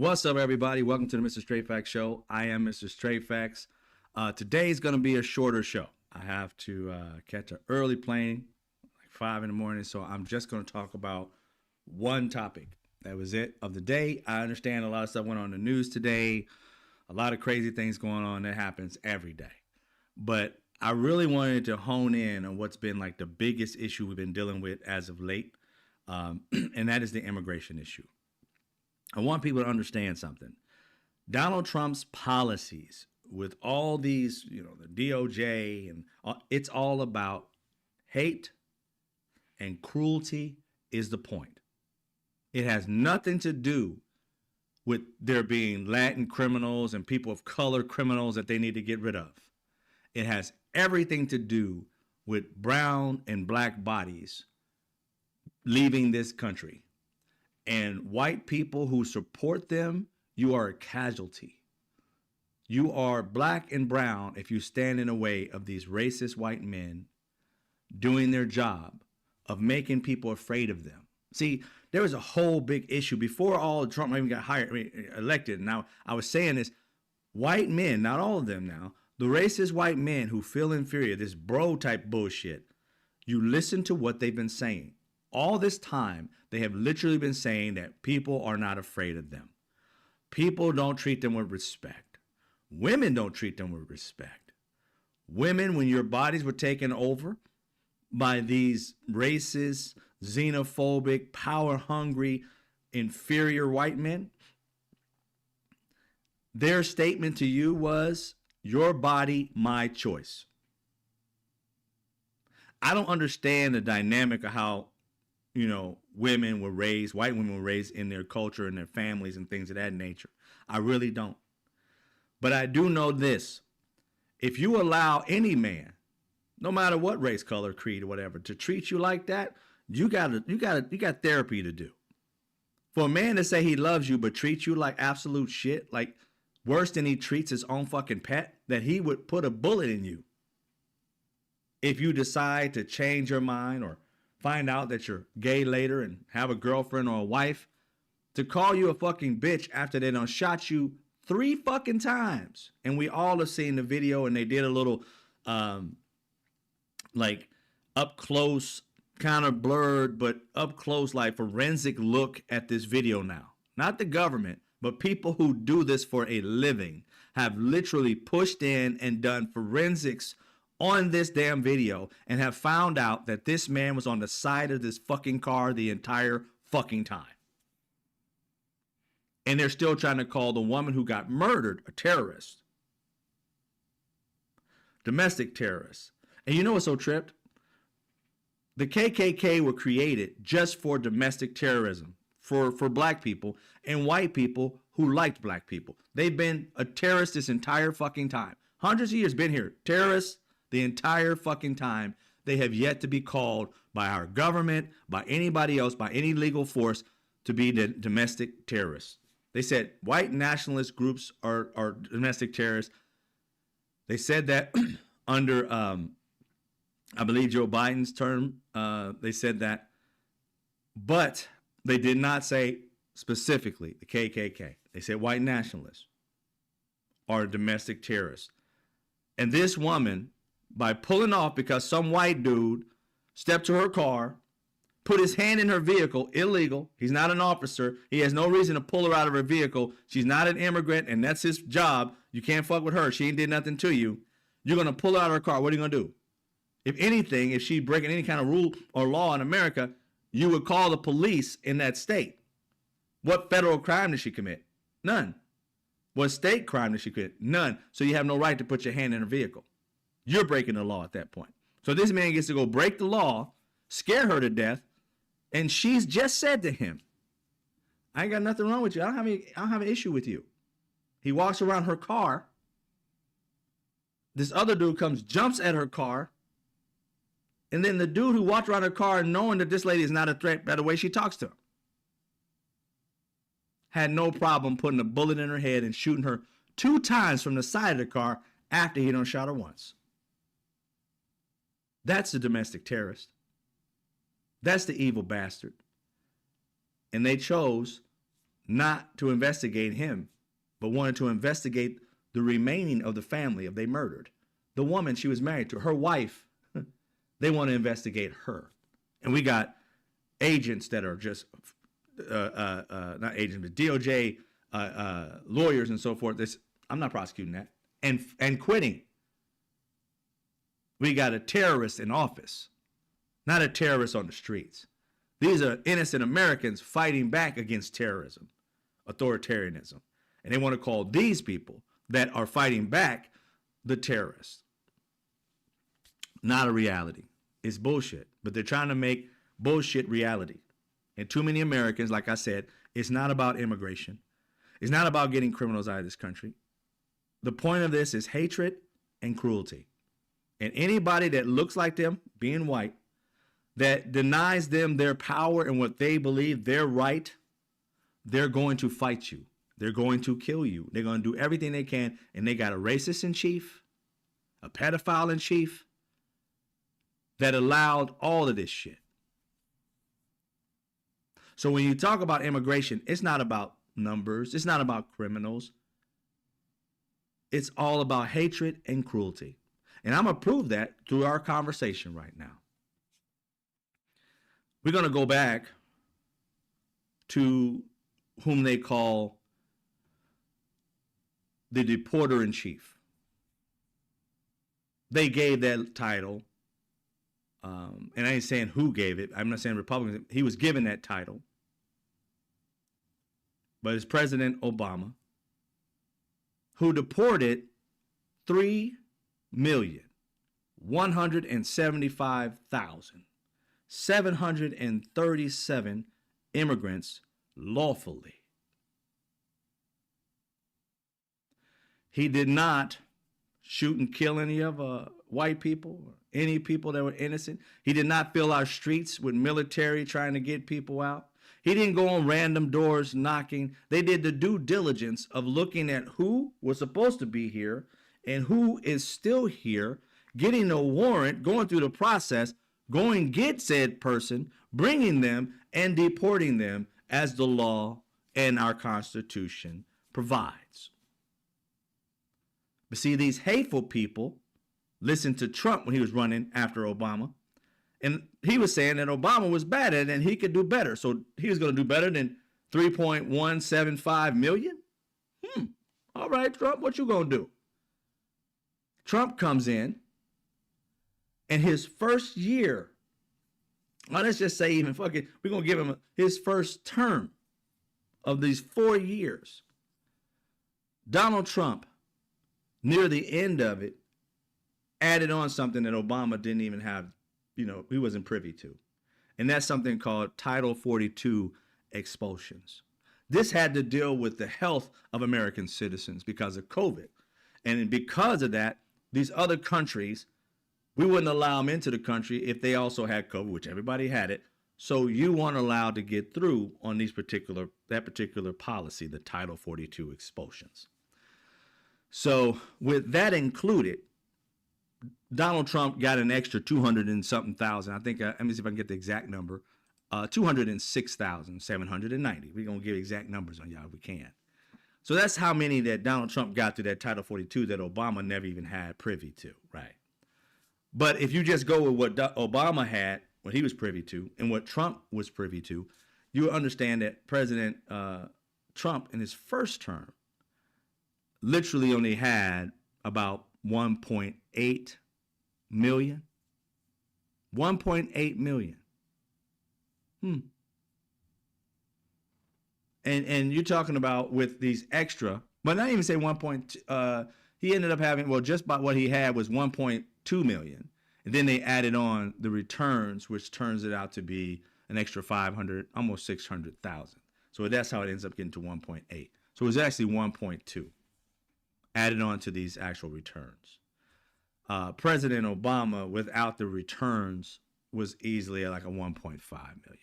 What's up, everybody? Welcome to the Mr. Straight Facts Show. I am Mr. Straight Facts. Today's going to be a shorter show. I have to catch an early plane, like 5 in the morning, so I'm just going to talk about one topic. That was it of the day. I understand a lot of stuff went on in the news today, a lot of crazy things going on. That happens every day. But I really wanted to hone in on what's been like the biggest issue we've been dealing with as of late, and that is the immigration issue. I want people to understand something. Donald Trump's policies with all these, the DOJ, and it's all about hate and cruelty is the point. It has nothing to do with there being Latin criminals and people of color criminals that they need to get rid of. It has everything to do with brown and black bodies leaving this country. And white people who support them, you are a casualty. You are black and brown if you stand in the way of these racist white men doing their job of making people afraid of them. See, there was a whole big issue before all Trump even got elected. Now, I was saying this, white men, not all of them now, the racist white men who feel inferior, this bro type bullshit, you listen to what they've been saying. All this time, they have literally been saying that people are not afraid of them. People don't treat them with respect. Women don't treat them with respect. Women, when your bodies were taken over by these racist, xenophobic, power-hungry, inferior white men, their statement to you was, your body, my choice. I don't understand the dynamic of how women were raised, white women were raised in their culture and their families and things of that nature. I really don't. But I do know this. If you allow any man, no matter what race, color, creed, or whatever, to treat you like that, you got therapy to do. For a man to say he loves you but treat you like absolute shit, like worse than he treats his own fucking pet, that he would put a bullet in you if you decide to change your mind or find out that you're gay later and have a girlfriend or a wife, to call you a fucking bitch after they done shot you 3 fucking times. And we all have seen the video, and they did a little like up close, kind of blurred, but up close, like forensic look at this video now. Not the government, but people who do this for a living have literally pushed in and done forensics on this damn video and have found out that this man was on the side of this fucking car the entire fucking time. And they're still trying to call the woman who got murdered a terrorist. Domestic terrorist. And you know what's so tripped? The KKK were created just for domestic terrorism, for black people and white people who liked black people. They've been a terrorist this entire fucking time. Hundreds of years been here. Terrorists the entire fucking time. They have yet to be called by our government, by anybody else, by any legal force to be the domestic terrorists. They said white nationalist groups are domestic terrorists. They said that under, I believe, Joe Biden's term. They said that. But they did not say specifically the KKK. They said white nationalists are domestic terrorists. And this woman, by pulling off because some white dude stepped to her car, put his hand in her vehicle, illegal. He's not an officer. He has no reason to pull her out of her vehicle. She's not an immigrant, and that's his job. You can't fuck with her. She ain't did nothing to you. You're going to pull her out of her car. What are you going to do? If anything, if she's breaking any kind of rule or law in America, you would call the police in that state. What federal crime did she commit? None. What state crime did she commit? None. So you have no right to put your hand in her vehicle. You're breaking the law at that point. So this man gets to go break the law, scare her to death, and she's just said to him, I ain't got nothing wrong with you. I don't have an issue with you. He walks around her car. This other dude comes, jumps at her car. And then the dude who walked around her car knowing that this lady is not a threat by the way she talks to him, had no problem putting a bullet in her head and shooting her 2 times from the side of the car after he done shot her once. That's the domestic terrorist. That's the evil bastard. And they chose not to investigate him, but wanted to investigate the remaining of the family of they murdered. The woman she was married to, her wife, they want to investigate her. And we got agents that are just, not agents, but DOJ lawyers and so forth. I'm not prosecuting that. And quitting. We got a terrorist in office, not a terrorist on the streets. These are innocent Americans fighting back against terrorism, authoritarianism. And they want to call these people that are fighting back the terrorists. Not a reality. It's bullshit. But they're trying to make bullshit reality. And too many Americans, like I said, it's not about immigration. It's not about getting criminals out of this country. The point of this is hatred and cruelty. And anybody that looks like them, being white, that denies them their power and what they believe they're right, they're going to fight you. They're going to kill you. They're going to do everything they can. And they got a racist in chief, a pedophile in chief, that allowed all of this shit. So when you talk about immigration, it's not about numbers. It's not about criminals. It's all about hatred and cruelty. And I'm going to prove that through our conversation right now. We're going to go back to whom they call the deporter in chief. They gave that title. And I ain't saying who gave it. I'm not saying Republicans. He was given that title. But it's President Obama, who deported 3,175,737 immigrants lawfully. He did not shoot and kill any of white people or any people that were innocent. He did not fill our streets with military trying to get people out. He didn't go on random doors knocking. They did the due diligence of looking at who was supposed to be here and who is still here, getting a warrant, going through the process, going get said person, bringing them and deporting them as the law and our Constitution provides. But see, these hateful people listened to Trump when he was running after Obama. And he was saying that Obama was bad at it and he could do better. So he was going to do better than 3.175 million? All right, Trump, what you going to do? Trump comes in, and his first year, well, let's just say even fucking, we're going to give him his first term of these 4 years. Donald Trump, near the end of it, added on something that Obama didn't even have, he wasn't privy to. And that's something called Title 42 expulsions. This had to deal with the health of American citizens because of COVID. And because of that, these other countries, we wouldn't allow them into the country if they also had COVID, which everybody had it. So you weren't allowed to get through on that particular policy, the Title 42 expulsions. So with that included, Donald Trump got an extra 200 and something thousand. I think, let me see if I can get the exact number. 206,790. We're going to give exact numbers on y'all if we can. So that's how many that Donald Trump got through that Title 42 that Obama never even had privy to, right? But if you just go with what Obama had, what he was privy to, and what Trump was privy to, you understand that President Trump in his first term literally only had about 1.8 million. 1.8 million. And you're talking about with these extra, but not even say 1. He ended up having, just about what he had was 1.2 million. And then they added on the returns, which turns it out to be an extra 500, almost 600,000. So that's how it ends up getting to 1.8. So it was actually 1.2 added on to these actual returns. President Obama, without the returns, was easily at like a 1.5 million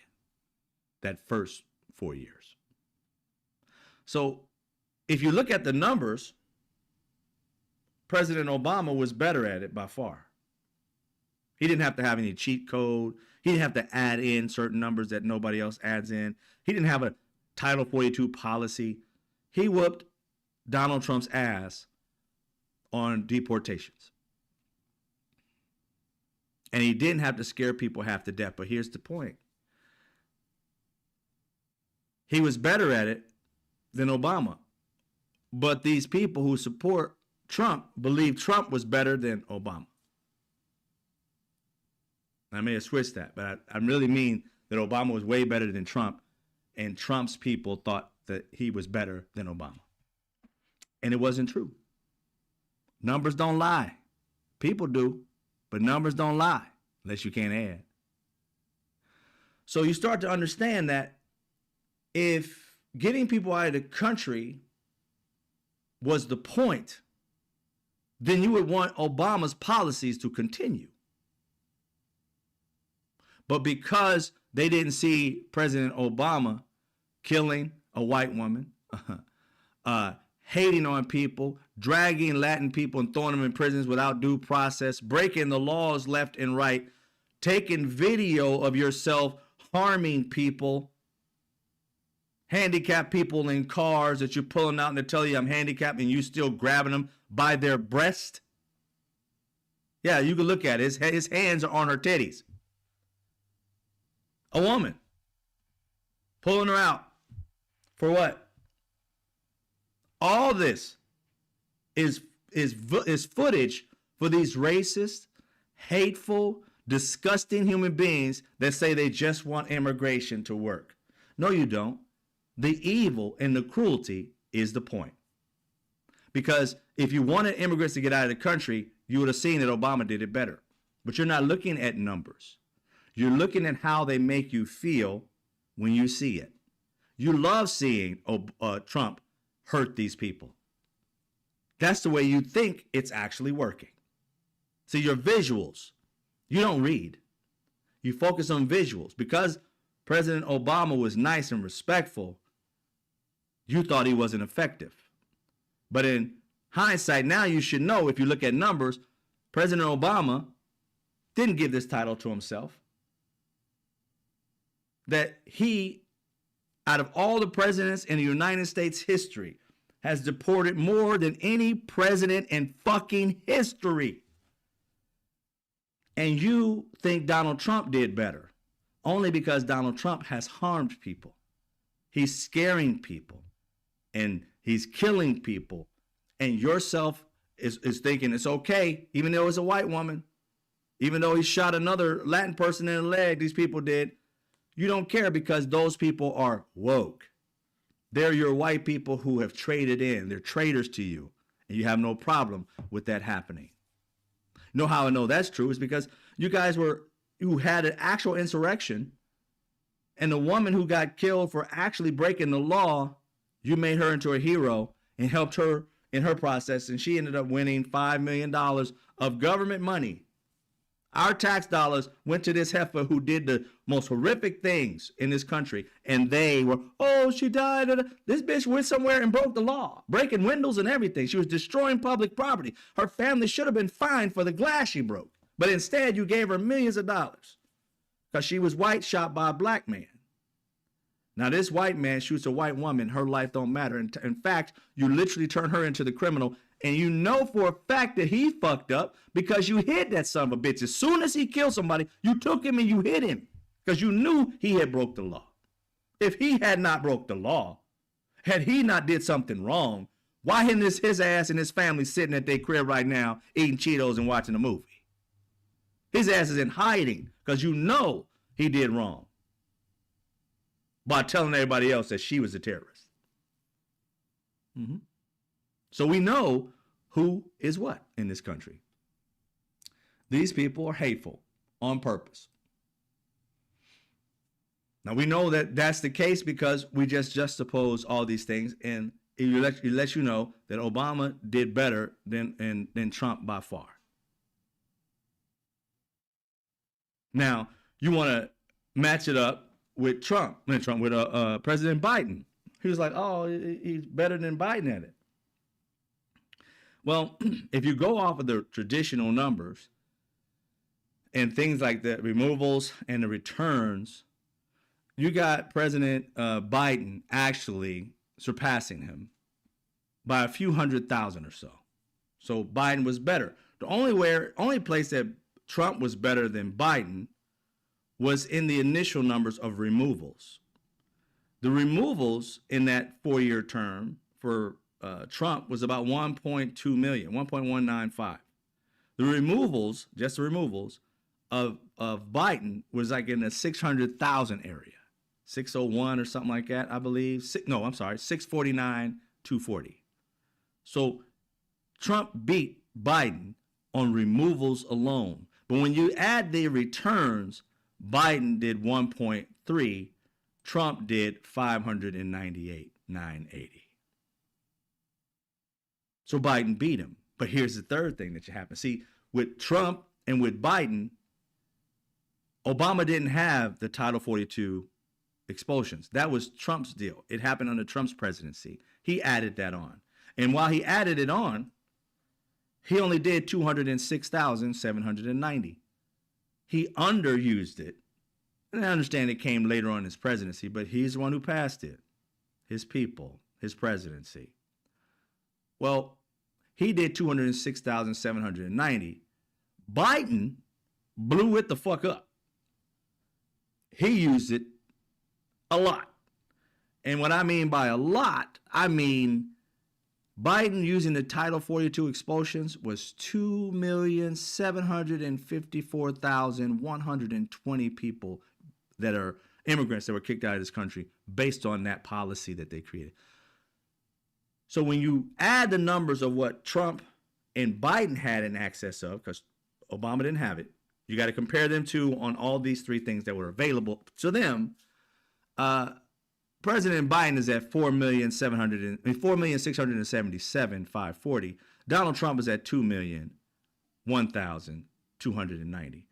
that first 4 years. So if you look at the numbers, President Obama was better at it by far. He didn't have to have any cheat code. He didn't have to add in certain numbers that nobody else adds in. He didn't have a Title 42 policy. He whooped Donald Trump's ass on deportations. And he didn't have to scare people half to death. But here's the point. He was better at it than Obama. But these people who support Trump believe Trump was better than Obama. I may have switched that, but I really mean that Obama was way better than Trump, and Trump's people thought that he was better than Obama. And it wasn't true. Numbers don't lie. People do, but numbers don't lie unless you can't add. So you start to understand that if getting people out of the country was the point, then you would want Obama's policies to continue. But because they didn't see President Obama killing a white woman, hating on people, dragging Latin people and throwing them in prisons without due process, breaking the laws left and right, taking video of yourself harming people, handicapped people in cars that you're pulling out and they tell you I'm handicapped and you still grabbing them by their breast. Yeah, you can look at it. His hands are on her titties. A woman pulling her out for what? All this is footage for these racist, hateful, disgusting human beings that say they just want immigration to work. No, you don't. The evil and the cruelty is the point. Because if you wanted immigrants to get out of the country, you would have seen that Obama did it better. But you're not looking at numbers. You're looking at how they make you feel when you see it. You love seeing Trump hurt these people. That's the way you think it's actually working. See, your visuals, you don't read. You focus on visuals. Because President Obama was nice and respectful, you thought he wasn't effective. But in hindsight, now you should know, if you look at numbers, President Obama didn't give this title to himself. That he, out of all the presidents in the United States history, has deported more than any president in fucking history. And you think Donald Trump did better, only because Donald Trump has harmed people. He's scaring people, and he's killing people. And yourself is thinking it's okay, even though it's a white woman, even though he shot another Latin person in the leg, these people did. You don't care because those people are woke. They're your white people who have traded in. They're traitors to you. And you have no problem with that happening. You know how I know that's true is because you guys you had an actual insurrection, and the woman who got killed for actually breaking the law, you made her into a hero and helped her in her process, and she ended up winning $5 million of government money. Our tax dollars went to this heifer who did the most horrific things in this country. And they were, oh, she died. This bitch went somewhere and broke the law, breaking windows and everything. She was destroying public property. Her family should have been fined for the glass she broke. But instead, you gave her millions of dollars because she was white, shot by a black man. Now, this white man shoots a white woman. Her life don't matter. In fact, you literally turn her into the criminal. And you know for a fact that he fucked up because you hid that son of a bitch. As soon as he killed somebody, you took him and you hid him because you knew he had broke the law. If he had not broke the law, had he not did something wrong, why isn't his ass and his family sitting at their crib right now eating Cheetos and watching a movie? His ass is in hiding because you know he did wrong by telling everybody else that she was a terrorist. So we know who is what in this country. These people are hateful on purpose. Now we know that that's the case because we just juxtapose all these things, and it lets you know that Obama did better than Trump by far. Now you want to match it up with with President Biden. He was like, oh, he's better than Biden at it. Well, if you go off of the traditional numbers and things like the removals and the returns, you got President Biden actually surpassing him by a few 100,000 or so. So Biden was better. The only place that Trump was better than Biden was in the initial numbers of removals. The removals in that 4-year term for Trump was about 1.2 million, 1.195. The removals, just the removals of Biden was like in the 600,000 area, 601 or something like that, I believe. 649, 240. So Trump beat Biden on removals alone. But when you add the returns, Biden did 1.3, Trump did 598,980. So Biden beat him. But here's the third thing that you happen. See, with Trump and with Biden, Obama didn't have the Title 42 expulsions. That was Trump's deal. It happened under Trump's presidency. He added that on. And while he added it on, he only did 206,790. He underused it. And I understand it came later on in his presidency, but he's the one who passed it. His people, his presidency. Well, he did 206,790. Biden blew it the fuck up. He used it a lot. And what I mean by a lot, I mean Biden using the Title 42 expulsions was 2,754,120 people that are immigrants that were kicked out of this country based on that policy that they created. So when you add the numbers of what Trump and Biden had in excess of, because Obama didn't have it, you got to compare them to on all these three things that were available to them. President Biden is at 4,677,540. Donald Trump is at 2,001,290.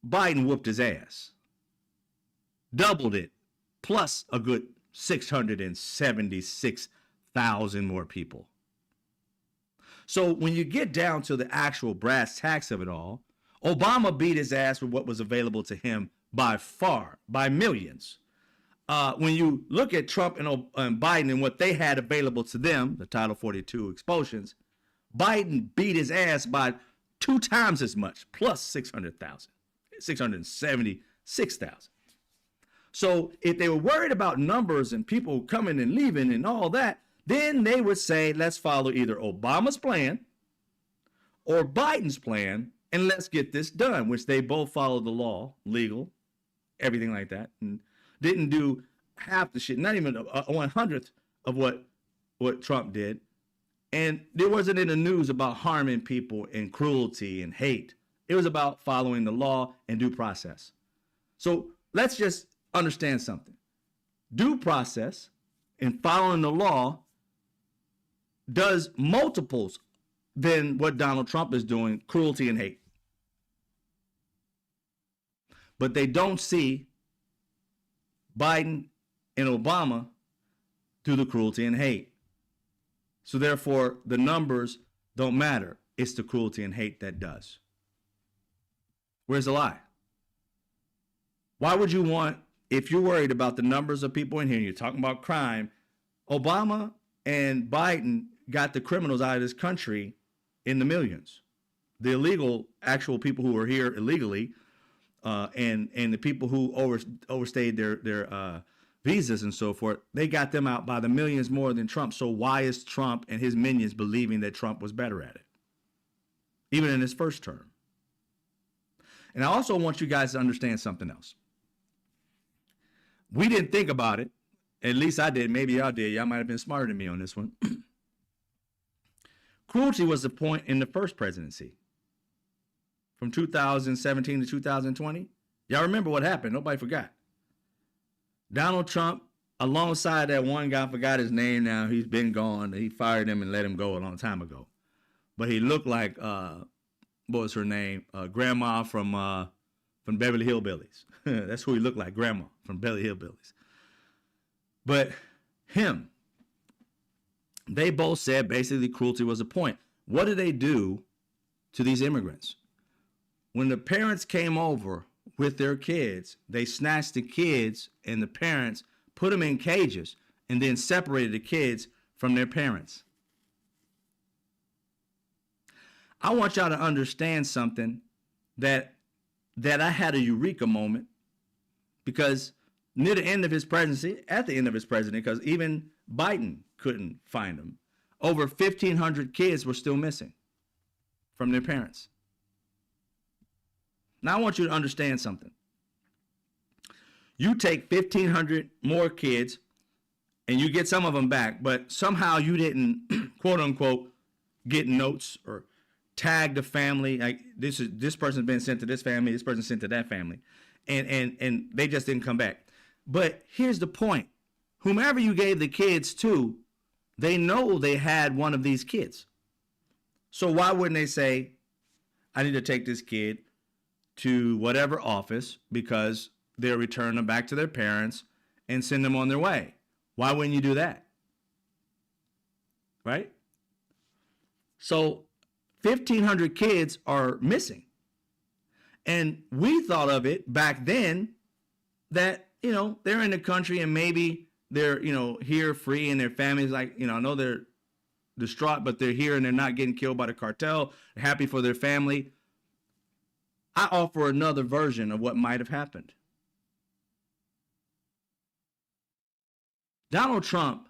Biden whooped his ass, doubled it, plus a good 676,000 more people. So when you get down to the actual brass tacks of it all, Obama beat his ass with what was available to him by far, by millions. When you look at Trump and Biden and what they had available to them, the Title 42 expulsions, Biden beat his ass by 2 times as much, plus 600,000, 676,000. So if they were worried about numbers and people coming and leaving and all that, then they would say, let's follow either Obama's plan or Biden's plan, and let's get this done, which they both followed the law, legal, everything like that, and didn't do half the shit, not even a 100th of what Trump did. And there wasn't in the news about harming people and cruelty and hate. It was about following the law and due process. So let's just understand something. Due process and following the law does multiples than what Donald Trump is doing, cruelty and hate. But they don't see Biden and Obama do the cruelty and hate. So therefore, the numbers don't matter. It's the cruelty and hate that does. Where's the lie? Why would you want, if you're worried about the numbers of people in here, and you're talking about crime, Obama and Biden got the criminals out of this country in the millions. The illegal, actual people who were here illegally, and the people who overstayed their visas and so forth, they got them out by the millions more than Trump. So why is Trump and his minions believing that Trump was better at it, even in his first term? And I also want you guys to understand something else. We didn't think about it. At least I did. Maybe y'all did. Y'all might have been smarter than me on this one. Cruelty was the point in the first presidency. From 2017 to 2020. Y'all remember what happened. Nobody forgot. Donald Trump, alongside that one guy, I forgot his name now. He's been gone. He fired him and let him go a long time ago. But he looked like, what was her name? Grandma from Beverly Hillbillies. That's who he looked like, Grandma from Beverly Hillbillies. But him, they both said basically cruelty was a point. What did they do to these immigrants? When the parents came over, with their kids. They snatched the kids and the parents, put them in cages, and then separated the kids from their parents. I want y'all to understand something that I had a eureka moment, because near the end of his presidency, at the end of his presidency, because even Biden couldn't find them, over 1,500 kids were still missing from their parents. Now I want you to understand something. You take 1,500 more kids and you get some of them back, but somehow you didn't, quote unquote, get notes or tag the family. Like this person's been sent to this family, this person's sent to that family, and they just didn't come back. But here's the point. Whomever you gave the kids to, they know they had one of these kids. So why wouldn't they say, I need to take this kid to whatever office because they'll return them back to their parents and send them on their way? Why wouldn't you do that? Right? So 1,500 kids are missing. And we thought of it back then that, they're in the country and maybe they're, here free and their families, like, I know they're distraught, but they're here and they're not getting killed by the cartel. They're happy for their family. I offer another version of what might have happened. Donald Trump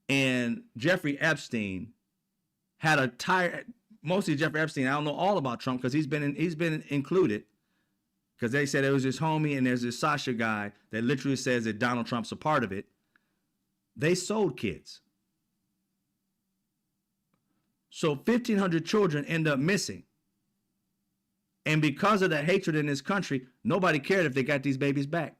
and Jeffrey Epstein had mostly Jeffrey Epstein. I don't know all about Trump because he's been included, because they said it was his homie, and there's this Sasha guy that literally says that Donald Trump's a part of it. They sold kids. So 1,500 children end up missing. And because of the hatred in this country, nobody cared if they got these babies back.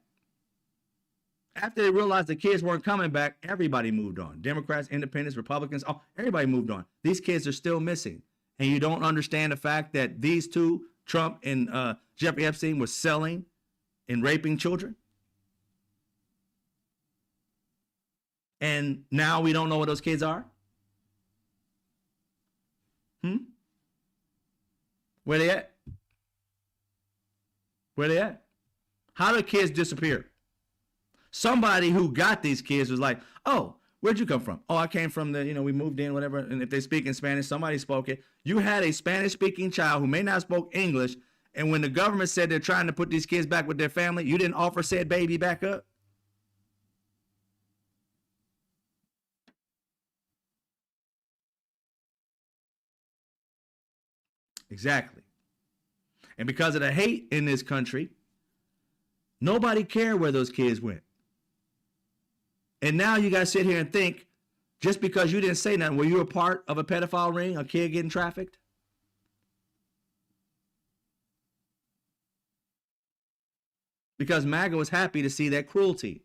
After they realized the kids weren't coming back, everybody moved on. Democrats, independents, Republicans, everybody moved on. These kids are still missing. And you don't understand the fact that these two, Trump and Jeffrey Epstein, were selling and raping children? And now we don't know what those kids are? Where they at? Where they at? How do kids disappear? Somebody who got these kids was like, oh, where'd you come from? Oh, I came from we moved in, whatever. And if they speak in Spanish, somebody spoke it. You had a Spanish-speaking child who may not spoke English, and when the government said they're trying to put these kids back with their family, you didn't offer said baby back up? Exactly. And because of the hate in this country, nobody cared where those kids went. And now you got to sit here and think, just because you didn't say nothing, were you a part of a pedophile ring, a kid getting trafficked? Because MAGA was happy to see that cruelty.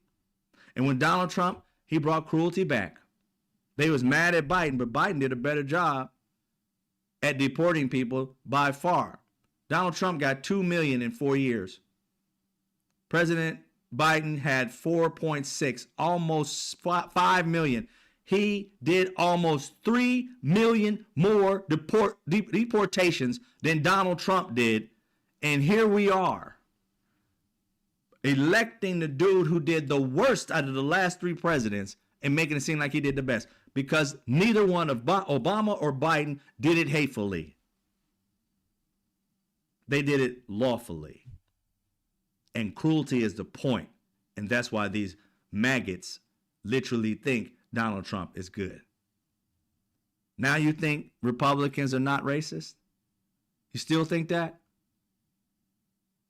And when Donald Trump, he brought cruelty back. They was mad at Biden, but Biden did a better job at deporting people by far. Donald Trump got 2 million in 4 years. President Biden had 4.6, almost 5 million. He did almost 3 million more deportations than Donald Trump did. And here we are, electing the dude who did the worst out of the last 3 presidents and making it seem like he did the best, because neither one of Obama or Biden did it hatefully. They did it lawfully. And cruelty is the point. And that's why these maggots literally think Donald Trump is good. Now you think Republicans are not racist? You still think that?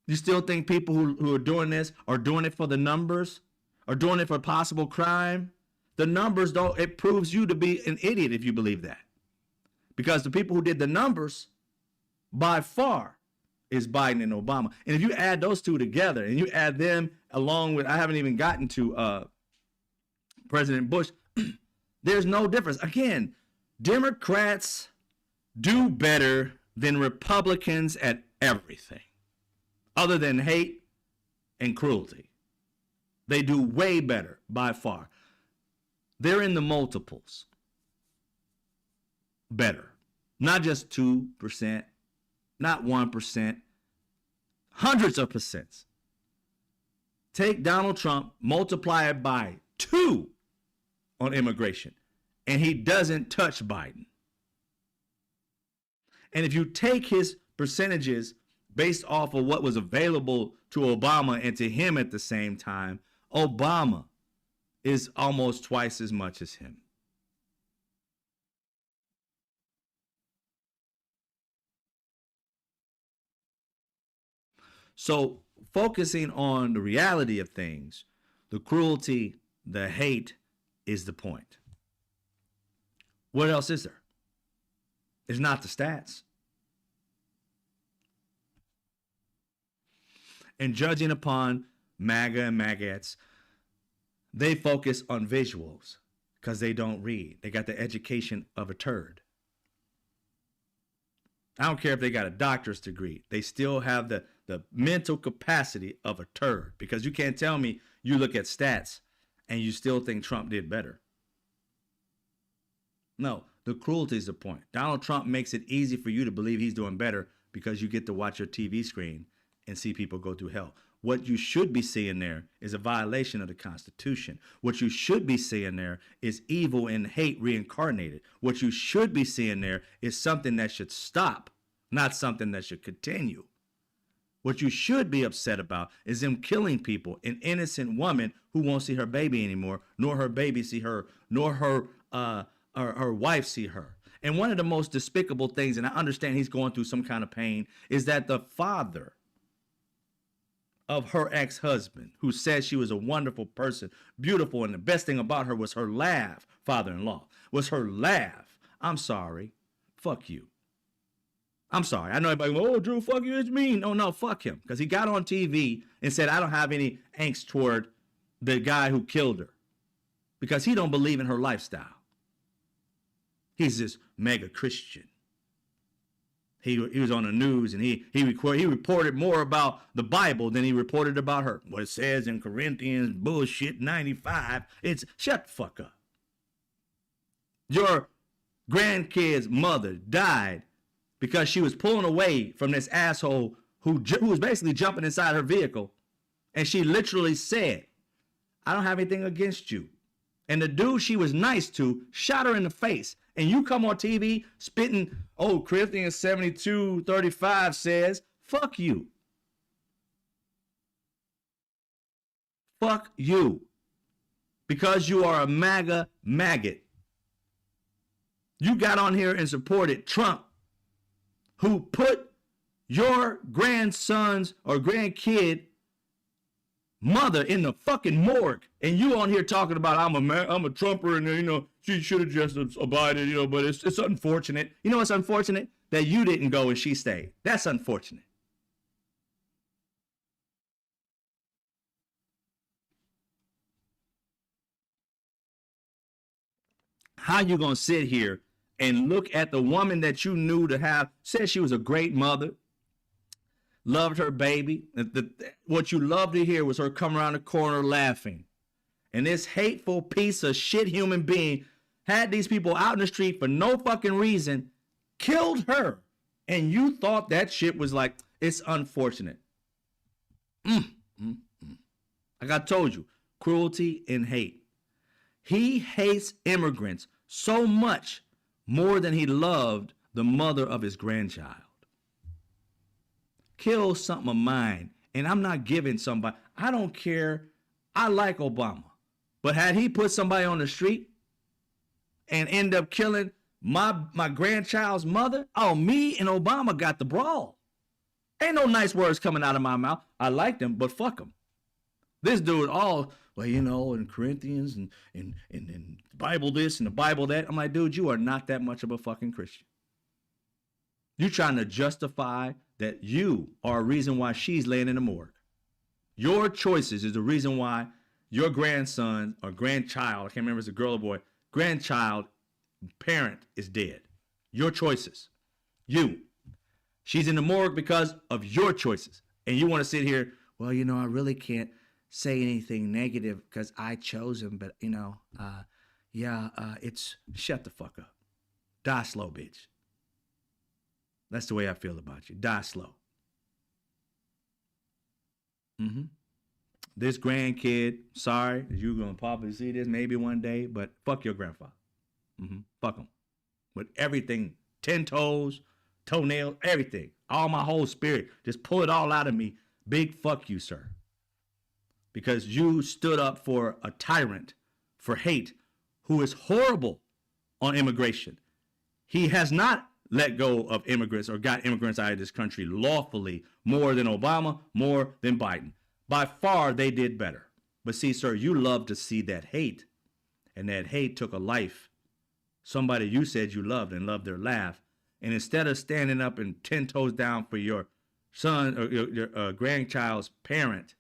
You still think people who are doing this are doing it for the numbers? Are doing it for possible crime? The numbers don't, it proves you to be an idiot if you believe that. Because the people who did the numbers, by far, is Biden and Obama. And if you add those two together and you add them along with, I haven't even gotten to President Bush, there's no difference. Again, Democrats do better than Republicans at everything other than hate and cruelty. They do way better by far. They're in the multiples. Better. Not just 2%, not 1%, hundreds of percents. Take Donald Trump, multiply it by 2 on immigration, and he doesn't touch Biden. And if you take his percentages based off of what was available to Obama and to him at the same time, Obama is almost twice as much as him. So focusing on the reality of things, the cruelty, the hate is the point. What else is there? It's not the stats. And judging upon MAGA and MAGATs, they focus on visuals because they don't read. They got the education of a turd. I don't care if they got a doctor's degree. They still have the mental capacity of a turd, because you can't tell me you look at stats and you still think Trump did better. No, the cruelty is the point. Donald Trump makes it easy for you to believe he's doing better because you get to watch your TV screen and see people go through hell. What you should be seeing there is a violation of the Constitution. What you should be seeing there is evil and hate reincarnated. What you should be seeing there is something that should stop, not something that should continue. What you should be upset about is them killing people, an innocent woman who won't see her baby anymore, nor her baby see her, nor her wife see her. And one of the most despicable things, and I understand he's going through some kind of pain, is that the father of her ex-husband, who said she was a wonderful person, beautiful, and the best thing about her was her laugh, father-in-law, was her laugh. I'm sorry. Fuck you. I'm sorry. I know everybody, oh, Drew, fuck you, it's mean. Oh, no, fuck him. Because he got on TV and said, I don't have any angst toward the guy who killed her. Because he don't believe in her lifestyle. He's this mega Christian. He was on the news and he reported more about the Bible than he reported about her. What it says in Corinthians bullshit 95, it's shut the fuck up. Your grandkid's mother died because she was pulling away from this asshole who was basically jumping inside her vehicle. And she literally said, I don't have anything against you. And the dude she was nice to shot her in the face. And you come on TV spitting, oh, Corinthians 72:35 says, fuck you. Fuck you. Because you are a MAGA maggot. You got on here and supported Trump, who put your grandson's or grandkid mother in the fucking morgue, and you on here talking about I'm a Trumper, and you know she should have just abided, you know. But it's unfortunate. You know, it's unfortunate that you didn't go and she stayed. That's unfortunate. How you gonna sit here and look at the woman that you knew to have said she was a great mother, loved her baby? What you loved to hear was her come around the corner laughing. And this hateful piece of shit human being had these people out in the street for no fucking reason, killed her. And you thought that shit was like, it's unfortunate. Like I told you, cruelty and hate. He hates immigrants so much more than he loved the mother of his grandchild. Kill something of mine, and I'm not giving somebody, I don't care. I like Obama, but had he put somebody on the street and end up killing my grandchild's mother, oh, me and Obama got the brawl. Ain't no nice words coming out of my mouth. I liked him, but fuck him. This dude all, well, you know, in Corinthians and Bible this and the Bible that. I'm like, dude, you are not that much of a fucking Christian. You're trying to justify that you are a reason why she's laying in the morgue. Your choices is the reason why your grandson or grandchild, I can't remember if it's a girl or boy, grandchild, parent is dead. Your choices. You. She's in the morgue because of your choices. And you want to sit here, well, you know, I really can't say anything negative because I chose him, but, you know, it's shut the fuck up. Die slow, bitch. That's the way I feel about you. Die slow. Mm-hmm. This grandkid, sorry, you're going to probably see this maybe one day, but fuck your grandfather. Mm-hmm. Fuck him. With everything, 10 toes, toenails, everything. All my whole spirit. Just pull it all out of me. Big fuck you, sir. Because you stood up for a tyrant, for hate, who is horrible on immigration. He has not let go of immigrants or got immigrants out of this country lawfully more than Obama, more than Biden. By far, they did better. But see, sir, you love to see that hate, and that hate took a life. Somebody you said you loved and loved their laugh, and instead of standing up and 10 toes down for your son or your grandchild's parent,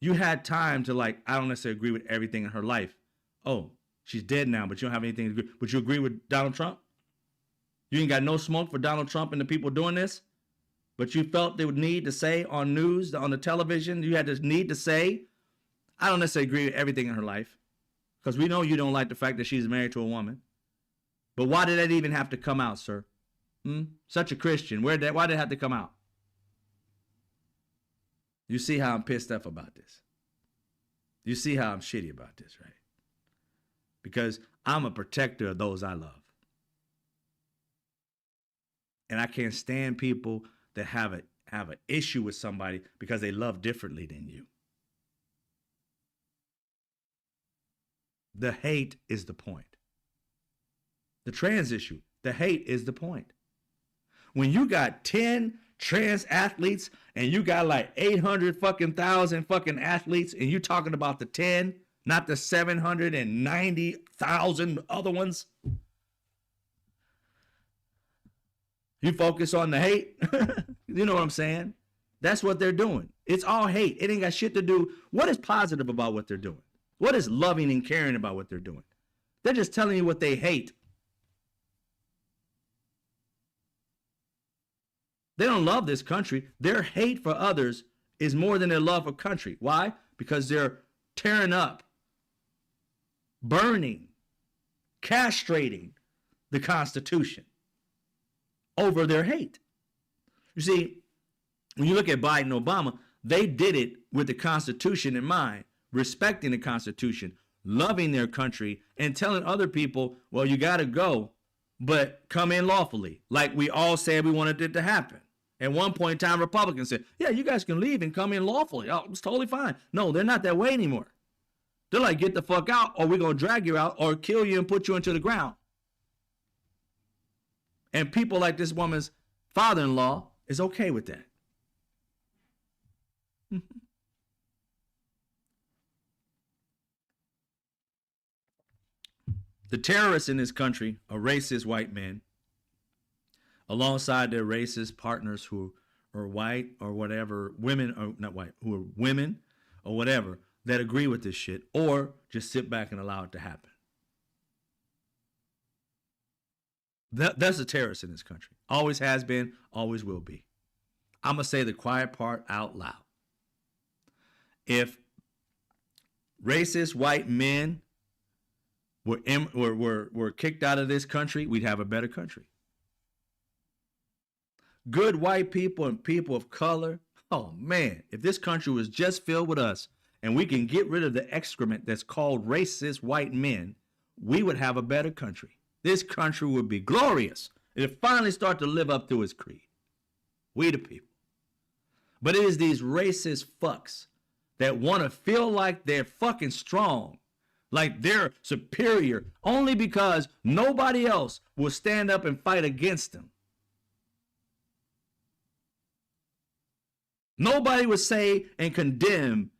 you had time to, like, I don't necessarily agree with everything in her life. Oh, she's dead now, but you don't have anything to agree. But you agree with Donald Trump? You ain't got no smoke for Donald Trump and the people doing this? But you felt they would need to say on news, on the television, you had this need to say, I don't necessarily agree with everything in her life, because we know you don't like the fact that she's married to a woman. But why did that even have to come out, sir? Such a Christian. Why did it have to come out? You see how I'm pissed off about this. You see how I'm shitty about this, right? Because I'm a protector of those I love. And I can't stand people that have an issue with somebody because they love differently than you. The hate is the point. The trans issue, the hate is the point. When you got 10 trans athletes and you got like 800,000 fucking athletes, and you talking about the 10, not the 790,000 other ones. You focus on the hate. You know what I'm saying? That's what they're doing. It's all hate. It ain't got shit to do. What is positive about what they're doing? What is loving and caring about what they're doing? They're just telling you what they hate. They don't love this country. Their hate for others is more than their love for country. Why? Because they're tearing up, burning, castrating the Constitution over their hate. You see, when you look at Biden and Obama, they did it with the Constitution in mind, respecting the Constitution, loving their country, and telling other people, well, you got to go, but come in lawfully, like we all said we wanted it to happen. At one point in time, Republicans said, yeah, you guys can leave and come in lawfully. Oh, it's totally fine. No, they're not that way anymore. They're like, get the fuck out, or we're going to drag you out or kill you and put you into the ground. And people like this woman's father-in-law is okay with that. The terrorists in this country are racist white men, alongside their racist partners who are white or whatever, women, or not white, who are women or whatever, that agree with this shit, or just sit back and allow it to happen. That's the terrorist in this country. Always has been, always will be. I'm going to say the quiet part out loud. If racist white men were kicked out of this country, we'd have a better country. Good white people and people of color, oh man, if this country was just filled with us and we can get rid of the excrement that's called racist white men, we would have a better country. This country would be glorious. It'd finally start to live up to its creed. We the people. But it is these racist fucks that want to feel like they're fucking strong, like they're superior, only because nobody else will stand up and fight against them. Nobody would say and condemn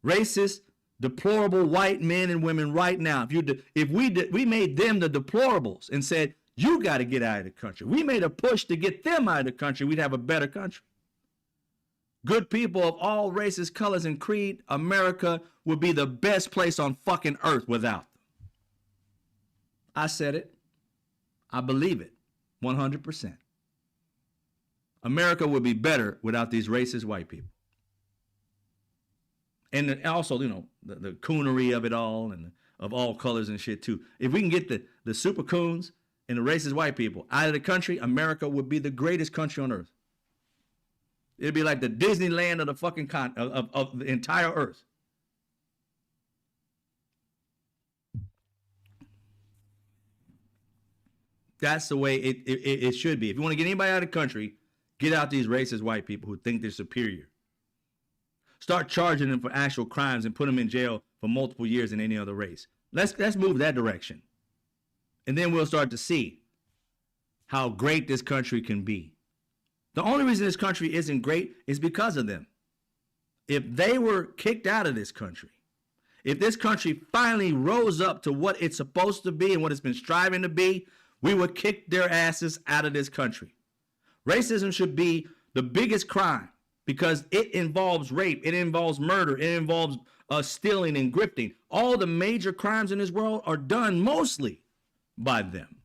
racist, deplorable white men and women right now. If we made them the deplorables and said, you got to get out of the country. We made a push to get them out of the country. We'd have a better country. Good people of all races, colors, and creed, America would be the best place on fucking earth without them. I said it. I believe it. 100%. America would be better without these racist white people. And also, you know, the coonery of it all and of all colors and shit too. If we can get the super coons and the racist white people out of the country, America would be the greatest country on earth. It'd be like the Disneyland of the fucking of the entire earth. That's the way it should be. If you want to get anybody out of the country, get out these racist white people who think they're superior. Start charging them for actual crimes and put them in jail for multiple years in any other race. Let's move that direction. And then we'll start to see how great this country can be. The only reason this country isn't great is because of them. If they were kicked out of this country, if this country finally rose up to what it's supposed to be and what it's been striving to be, we would kick their asses out of this country. Racism should be the biggest crime because it involves rape, it involves murder, it involves stealing and grifting. All the major crimes in this world are done mostly by them.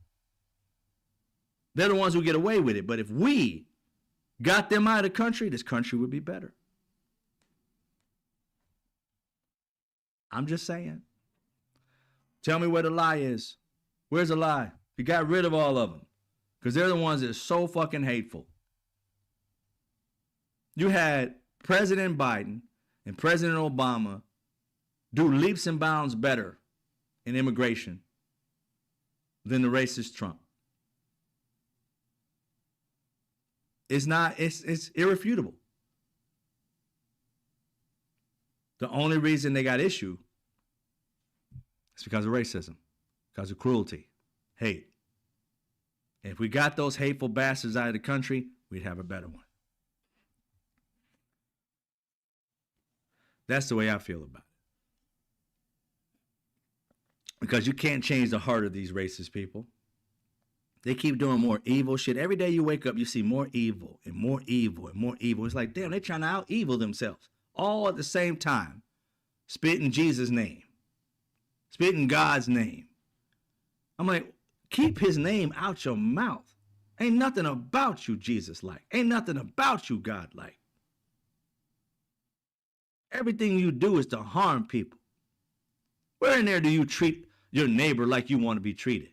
They're the ones who get away with it. But if we got them out of the country, this country would be better. I'm just saying. Tell me where the lie is. Where's the lie? You got rid of all of them because they're the ones that are so fucking hateful. You had President Biden and President Obama do leaps and bounds better in immigration than the racist Trump. It's irrefutable. The only reason they got issue is because of racism, because of cruelty, hate. And if we got those hateful bastards out of the country, we'd have a better one. That's the way I feel about it. Because you can't change the heart of these racist people. They keep doing more evil shit. Every day you wake up, you see more evil and more evil and more evil. It's like, damn, they're trying to out-evil themselves. All at the same time. Spitting Jesus' name. Spitting God's name. I'm like, keep his name out your mouth. Ain't nothing about you Jesus like. Ain't nothing about you God like. Everything you do is to harm people. Where in there do you treat your neighbor like you want to be treated?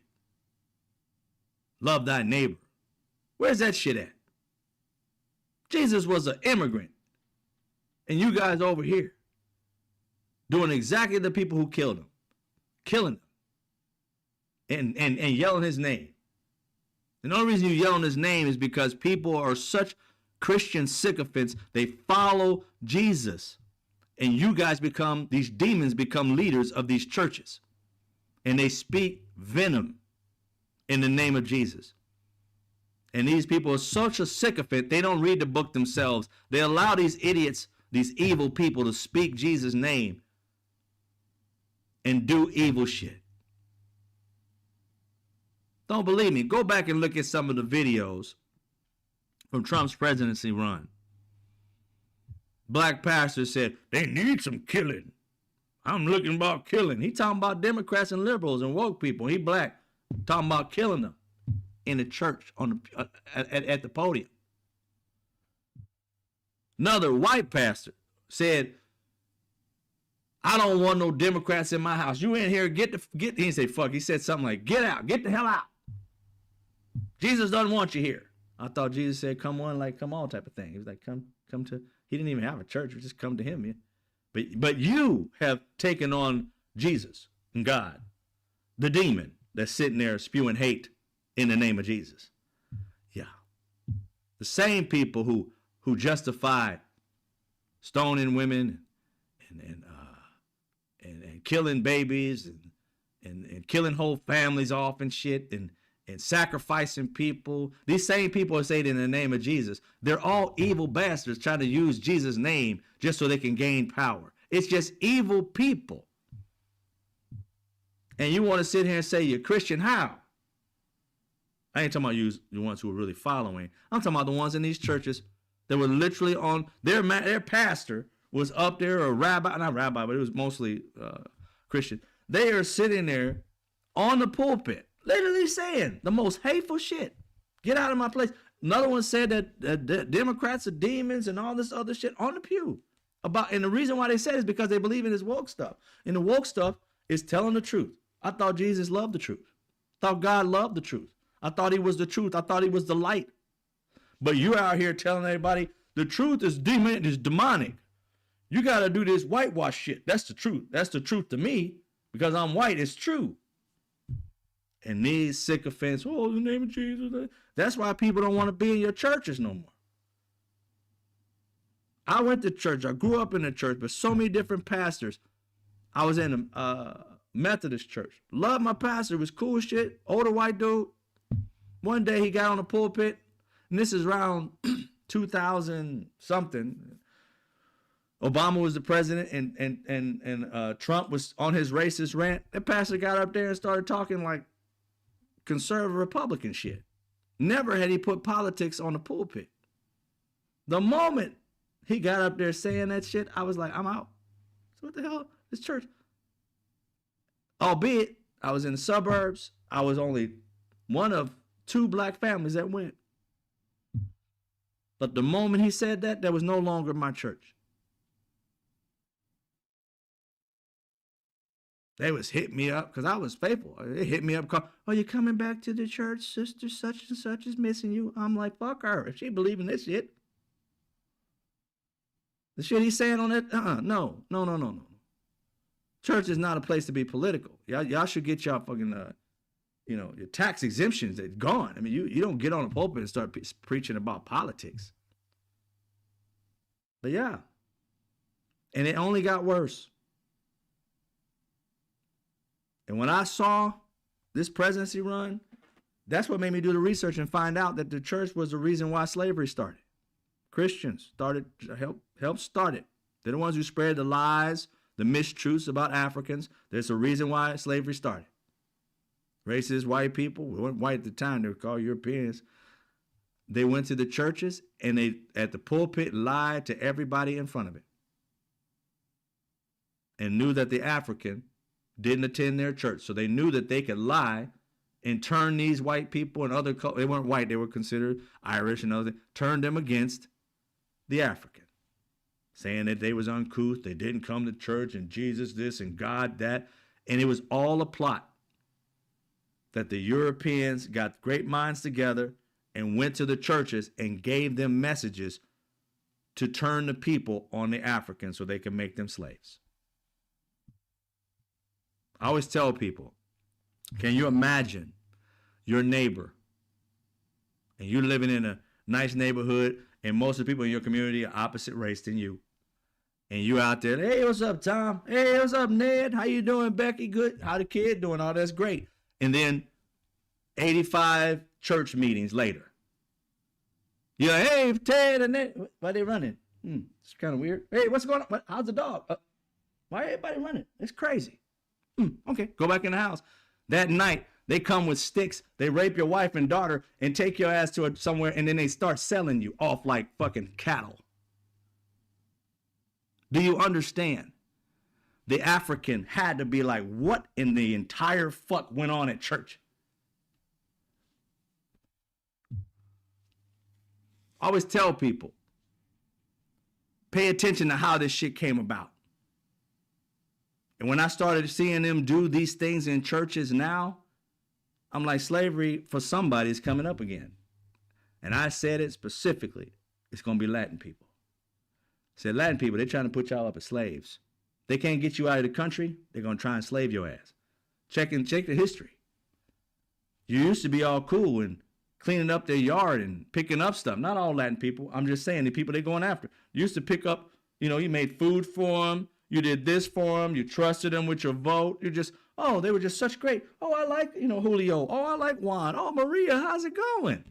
Love thy neighbor. Where's that shit at? Jesus was an immigrant. And you guys over here doing exactly the people who killed him. Killing him. And yelling his name. And the only reason you yell his name is because people are such Christian sycophants. They follow Jesus. And you guys become, these demons become leaders of these churches. And they speak venom in the name of Jesus. And these people are such a sycophant, they don't read the book themselves. They allow these idiots, these evil people to speak Jesus' name and do evil shit. Don't believe me? Go back and look at some of the videos from Trump's presidency run. Black pastor said, they need some killing. I'm looking about killing. He talking about Democrats and liberals and woke people. He black. Talking about killing them in the church on the at the podium. Another white pastor said, I don't want no Democrats in my house. You in here, get. He didn't say fuck. He said something like, get out, get the hell out. Jesus doesn't want you here. I thought Jesus said, come on, like come on type of thing. He was like, come to. He didn't even have a church. Just come to him. Yeah. But you have taken on Jesus and God, the demon that's sitting there spewing hate in the name of Jesus. Yeah. The same people who justify stoning women and killing babies and killing whole families off and shit and sacrificing people. These same people are saying in the name of Jesus. They're all evil bastards trying to use Jesus' name just so they can gain power. It's just evil people. And you want to sit here and say you're Christian? How? I ain't talking about you, the ones who are really following. I'm talking about the ones in these churches that were literally on, their pastor was up there, or rabbi, not rabbi, but it was mostly Christian. They are sitting there on the pulpit, literally saying the most hateful shit. Get out of my place. Another one said that Democrats are demons and all this other shit on the pew. And the reason why they said it is because they believe in this woke stuff. And the woke stuff is telling the truth. I thought Jesus loved the truth. I thought God loved the truth. I thought he was the truth. I thought he was the light. But you're out here telling everybody The truth is demonic. You got to do this whitewash shit. That's the truth. That's the truth to me because I'm white. It's true. And these sycophants, oh, in the name of Jesus. That's why people don't want to be in your churches no more. I went to church. I grew up in the church, but so many different pastors. I was in a Methodist church. Loved my pastor. Was cool as shit. Older white dude. One day he got on the pulpit, and this is around 2000 something. Obama was the president, and Trump was on his racist rant. That pastor got up there and started talking like conservative Republican shit. Never had he put politics on the pulpit. The moment he got up there saying that shit, I was like, I'm out. So what the hell? This church. Albeit, I was in the suburbs. I was only one of 2 black families that went. But the moment he said that, that was no longer my church. They was hitting me up because I was faithful. They hit me up, call, oh, you coming back to the church? Sister such and such is missing you. I'm like, fuck her. If she believe in this shit. The shit he's saying on that, no. Church is not a place to be political. Y'all should get y'all fucking, your tax exemptions. They're gone. I mean, you don't get on a pulpit and start preaching about politics. But yeah. And it only got worse. And when I saw this presidency run, that's what made me do the research and find out that the church was the reason why slavery started. Christians helped start it. They're the ones who spread the lies, the mistruths about Africans. There's a reason why slavery started. Racist white people, we weren't white at the time, they were called Europeans. They went to the churches and they, at the pulpit, lied to everybody in front of it. And knew that the African didn't attend their church. So they knew that they could lie and turn these white people and other, they weren't white, they were considered Irish and other, turn them against the African. Saying that they was uncouth, they didn't come to church, and Jesus this and God that. And it was all a plot that the Europeans got great minds together and went to the churches and gave them messages to turn the people on the Africans so they could make them slaves. I always tell people, can you imagine your neighbor and you're living in a nice neighborhood and most of the people in your community are opposite race than you? And you out there, hey, what's up, Tom? Hey, what's up, Ned? How you doing, Becky? Good. How the kid doing? Oh, that's great. And then 85 church meetings later, you're like, hey, Ted and Ned, why they running? It's kind of weird. Hey, what's going on? How's the dog? Why everybody running? It's crazy. Okay, go back in the house. That night, they come with sticks. They rape your wife and daughter and take your ass to somewhere, and then they start selling you off like fucking cattle. Do you understand? The African had to be like, what in the entire fuck went on at church? I always tell people, pay attention to how this shit came about. And when I started seeing them do these things in churches now, I'm like, slavery for somebody is coming up again. And I said it specifically, it's going to be Latin people. I said, Latin people, they're trying to put y'all up as slaves. They can't get you out of the country, they're going to try and slave your ass. Check the history. You used to be all cool and cleaning up their yard and picking up stuff. Not all Latin people. I'm just saying the people they're going after. You used to pick up, you made food for them. You did this for them. You trusted them with your vote. You just, they were just such great. Oh, I like, Julio. Oh, I like Juan. Oh, Maria, how's it going?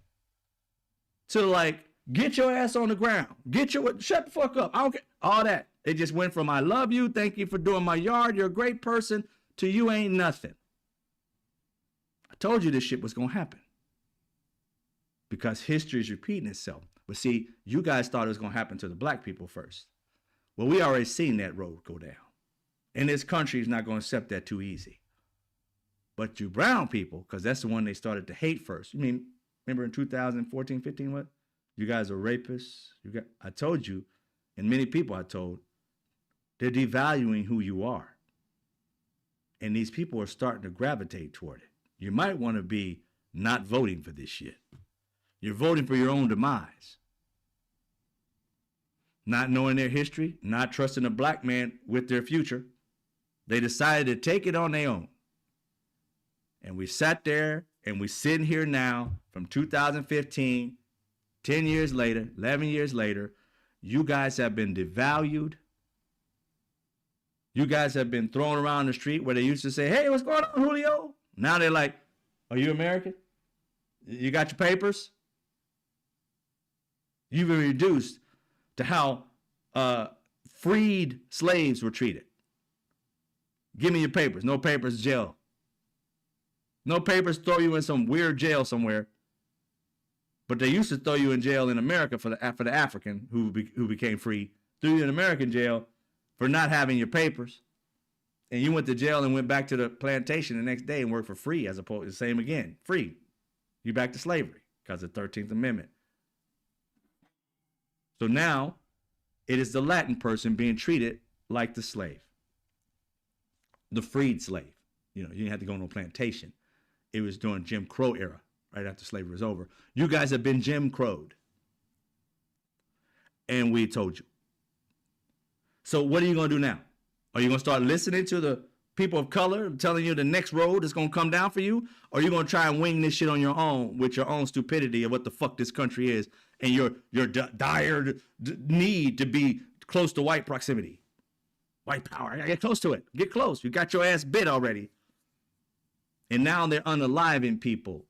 To like, get your ass on the ground. Shut the fuck up. I don't care. All that. It just went from I love you, thank you for doing my yard, you're a great person, to you ain't nothing. I told you this shit was going to happen. Because history is repeating itself. But see, you guys thought it was going to happen to the black people first. Well, we already seen that road go down. And this country is not going to accept that too easy. But you brown people, because that's the one they started to hate first. Remember in 2014, 15, what? You guys are rapists. I told you, and many people I told, they're devaluing who you are. And these people are starting to gravitate toward it. You might want to be not voting for this shit. You're voting for your own demise. not knowing their history, not trusting a black man with their future. They decided to take it on their own. And we sat there and we sitting here now from 2015, 10 years later, 11 years later. You guys have been devalued. You guys have been thrown around the street where they used to say, hey, what's going on, Julio? Now they're like, are you American? You got your papers? You've been reduced to how freed slaves were treated. Give me your papers. No papers, jail. No papers, throw you in some weird jail somewhere. But they used to throw you in jail in America for the African who became free. Threw you in American jail for not having your papers. And you went to jail and went back to the plantation the next day and worked for free, as opposed to the same again. Free. You back to slavery because of the 13th Amendment. So now it is the Latin person being treated like the slave. The freed slave. You know, you didn't have to go on no plantation. It was during Jim Crow era, right after slavery was over. You guys have been Jim Crowed. And we told you. So what are you going to do now? Are you going to start listening to the people of color telling you the next road is going to come down for you? Or are you going to try and wing this shit on your own with your own stupidity of what the fuck this country is and your dire need to be close to white proximity? White power. Get close to it. Get close. You got your ass bit already. And now they're unaliving people.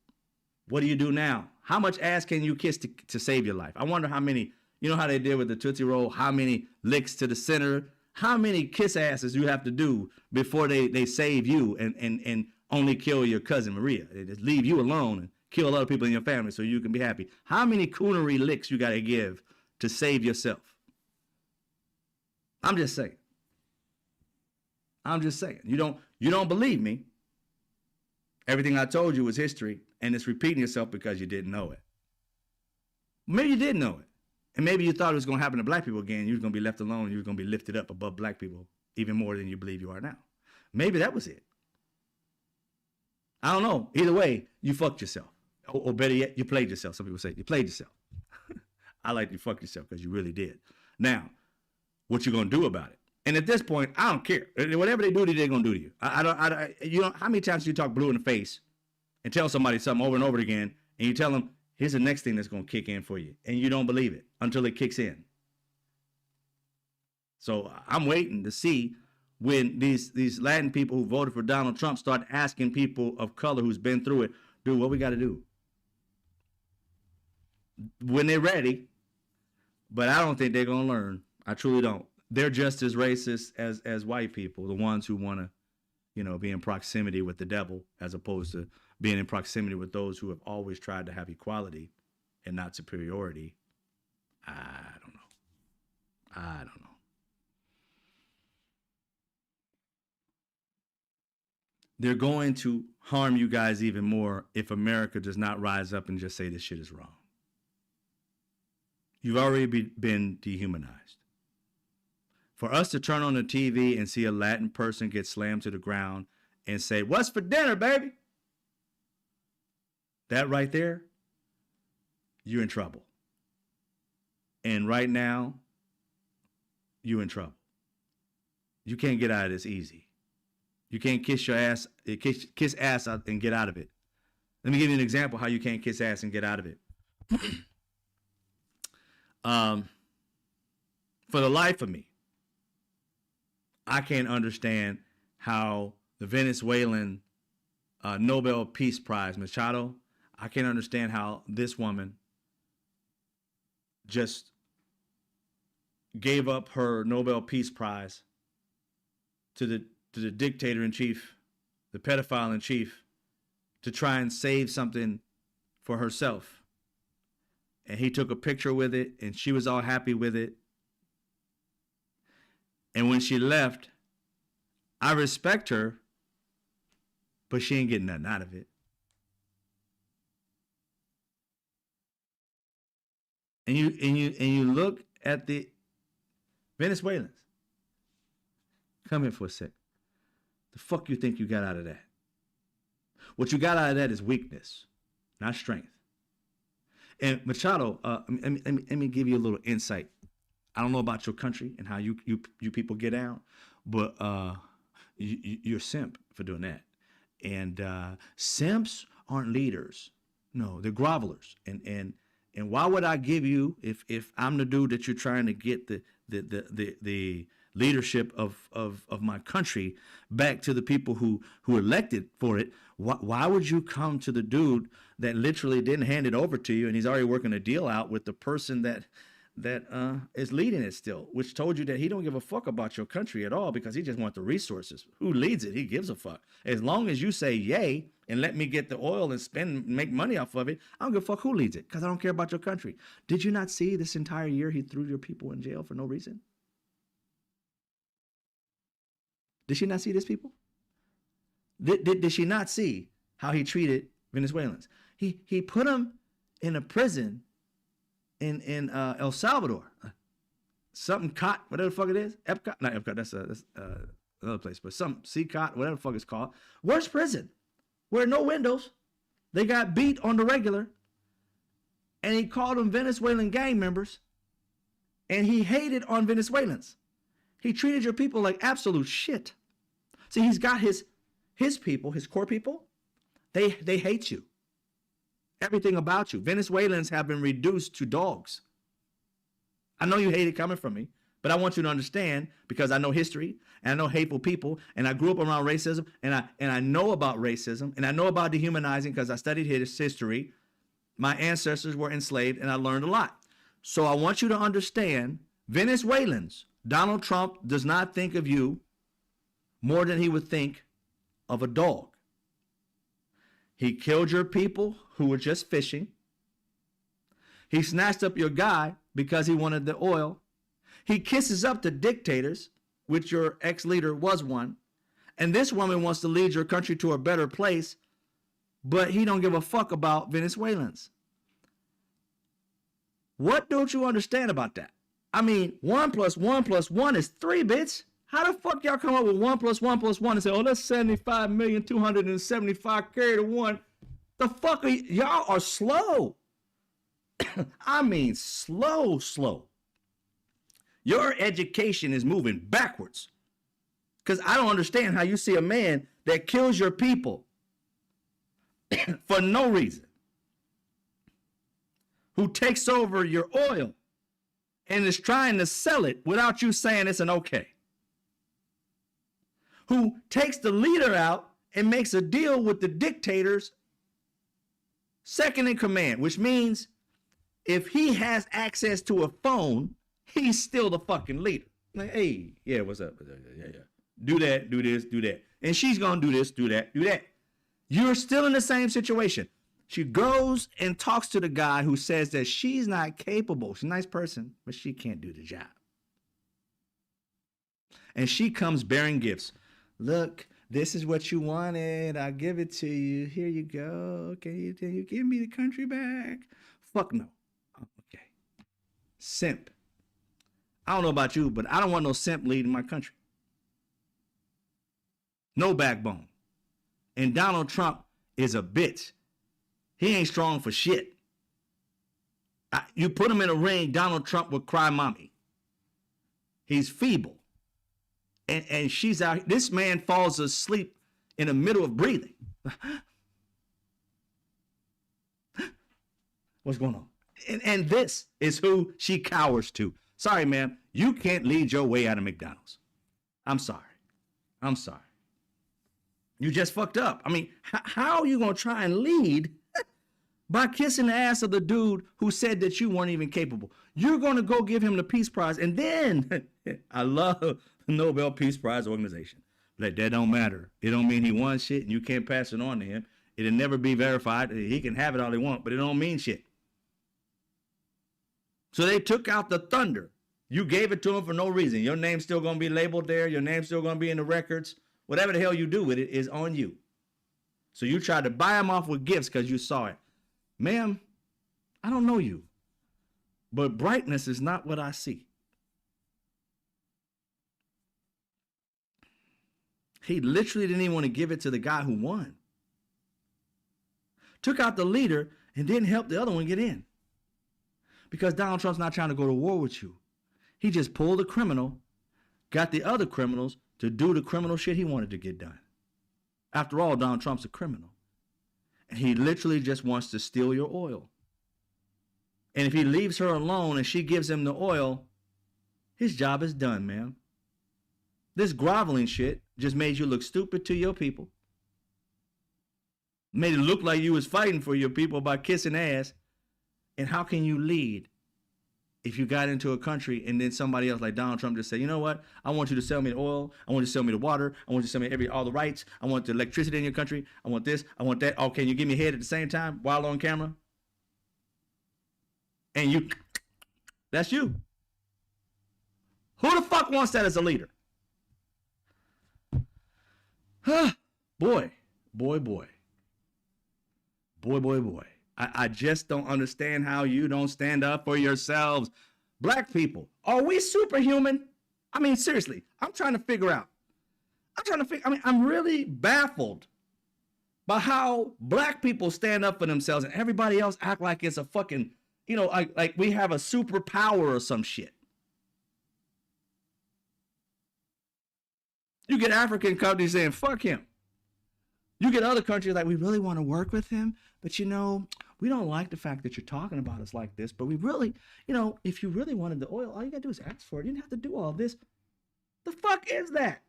What do you do now? How much ass can you kiss to save your life? I wonder how many, you know how they did with the Tootsie Roll, how many licks to the center, how many kiss asses you have to do before they save you and only kill your cousin Maria. They just leave you alone and kill other people in your family so you can be happy. How many coonery licks you got to give to save yourself? I'm just saying. I'm just saying. You don't believe me. Everything I told you was history, and it's repeating itself because you didn't know it. Maybe you did know it. And maybe you thought it was going to happen to black people again. You were going to be left alone. You were going to be lifted up above black people even more than you believe you are now. Maybe that was it. I don't know. Either way, you fucked yourself. Or better yet, you played yourself. Some people say you played yourself. I like you fucked yourself because you really did. Now, what you going to do about it? And at this point, I don't care. Whatever they do to you, they're going to do to you. You know, how many times do you talk blue in the face and tell somebody something over and over again, and you tell them, here's the next thing that's going to kick in for you, and you don't believe it until it kicks in. So I'm waiting to see when these Latin people who voted for Donald Trump start asking people of color who's been through it, dude, what we got to do? When they're ready, but I don't think they're going to learn. I truly don't. They're just as racist as white people, the ones who want to, you know, be in proximity with the devil as opposed to being in proximity with those who have always tried to have equality and not superiority. I don't know. They're going to harm you guys even more if America does not rise up and just say this shit is wrong. You've already been dehumanized. For us to turn on the TV and see a Latin person get slammed to the ground and say, what's for dinner, baby? That right there, you're in trouble. And right now, you're in trouble. You can't get out of this easy. You can't kiss ass out and get out of it. Let me give you an example how you can't kiss ass and get out of it. For the life of me, I can't understand how the Venezuelan Nobel Peace Prize, Machado, I can't understand how this woman just gave up her Nobel Peace Prize to the dictator in chief, the pedophile in chief, to try and save something for herself. And he took a picture with it, and she was all happy with it. And when she left, I respect her, but she ain't getting nothing out of it. And you look at the Venezuelans. Come here for a sec. The fuck you think you got out of that? What you got out of that is weakness, not strength. And Machado, let me give you a little insight I don't know about your country and how you people get down, but you're a simp for doing that. And simps aren't leaders. No, they're grovelers. And why would I give you, if I'm the dude that you're trying to get the leadership of my country back to the people who elected for it? Why would you come to the dude that literally didn't hand it over to you, and he's already working a deal out with the person that is leading it still, which told you that he don't give a fuck about your country at all because he just wants the resources. Who leads it? He gives a fuck. As long as you say yay and let me get the oil and make money off of it, I don't give a fuck who leads it because I don't care about your country. Did you not see this entire year he threw your people in jail for no reason? Did she not see this, people? Did she not see how he treated Venezuelans? He put them in a prison in El Salvador, something cot, whatever the fuck it is, Epcot, not Epcot, that's another place, but some Seacot, whatever the fuck it's called, worst prison, where no windows, they got beat on the regular, and he called them Venezuelan gang members, and he hated on Venezuelans. He treated your people like absolute shit. See, he's got his people, his core people, they hate you. Everything about you. Venezuelans have been reduced to dogs. I know you hate it coming from me, but I want you to understand, because I know history and I know hateful people, and I grew up around racism, and I know about racism, and I know about dehumanizing because I studied his history. My ancestors were enslaved, and I learned a lot. So I want you to understand, Venezuelans, Donald Trump does not think of you more than he would think of a dog. He killed your people who were just fishing. He snatched up your guy because he wanted the oil. He kisses up the dictators, which your ex-leader was one. And this woman wants to lead your country to a better place, but he don't give a fuck about Venezuelans. What don't you understand about that? I mean, 1 + 1 + 1 is 3, bitch. How the fuck y'all come up with 1 + 1 + 1 and say, oh, that's 75,275 carry to 1? The fuck are y'all are slow. I mean, slow. Your education is moving backwards. Because I don't understand how you see a man that kills your people for no reason, who takes over your oil and is trying to sell it without you saying it's an okay, who takes the leader out and makes a deal with the dictators second in command, which means if he has access to a phone, he's still the fucking leader. Like, hey, yeah, what's up? Yeah. Do that, do this, do that. And she's going to do this, do that, do that. You're still in the same situation. She goes and talks to the guy who says that she's not capable. She's a nice person, but she can't do the job. And she comes bearing gifts. Look, this is what you wanted. I'll give it to you. Here you go. Can you give me the country back? Fuck no. Okay. Simp. I don't know about you, but I don't want no simp leading my country. No backbone. And Donald Trump is a bitch. He ain't strong for shit. You put him in a ring, Donald Trump would cry mommy. He's feeble. And she's out. This man falls asleep in the middle of breathing. What's going on? And this is who she cowers to. Sorry, ma'am. You can't lead your way out of McDonald's. I'm sorry. You just fucked up. I mean, how are you going to try and lead by kissing the ass of the dude who said that you weren't even capable? You're going to go give him the Peace Prize. And then, I love the Nobel Peace Prize organization. Like, that don't matter. It don't mean he won shit and you can't pass it on to him. It'll never be verified. He can have it all he wants, but it don't mean shit. So they took out the thunder. You gave it to him for no reason. Your name's still going to be labeled there. Your name's still going to be in the records. Whatever the hell you do with it is on you. So you tried to buy him off with gifts because you saw it. Ma'am, I don't know you, but brightness is not what I see. He literally didn't even want to give it to the guy who won. Took out the leader and didn't help the other one get in. Because Donald Trump's not trying to go to war with you. He just pulled a criminal, got the other criminals to do the criminal shit he wanted to get done. After all, Donald Trump's a criminal. And he literally just wants to steal your oil. And if he leaves her alone and she gives him the oil, his job is done, man. This groveling shit just made you look stupid to your people. Made it look like you was fighting for your people by kissing ass. And how can you lead if you got into a country and then somebody else like Donald Trump just said, you know what? I want you to sell me the oil. I want you to sell me the water. I want you to sell me all the rights. I want the electricity in your country. I want this. I want that. Oh, can you give me head at the same time while on camera? And you, that's you. Who the fuck wants that as a leader? Huh. Boy. I just don't understand how you don't stand up for yourselves. Black people, are we superhuman? I mean, seriously, I'm trying to figure out. I'm really baffled by how black people stand up for themselves and everybody else act like it's a fucking, like we have a superpower or some shit. You get African countries saying, fuck him. You get other countries like, we really want to work with him, but we don't like the fact that you're talking about us like this, but we really, if you really wanted the oil, all you got to do is ask for it. You didn't have to do all this. The fuck is that?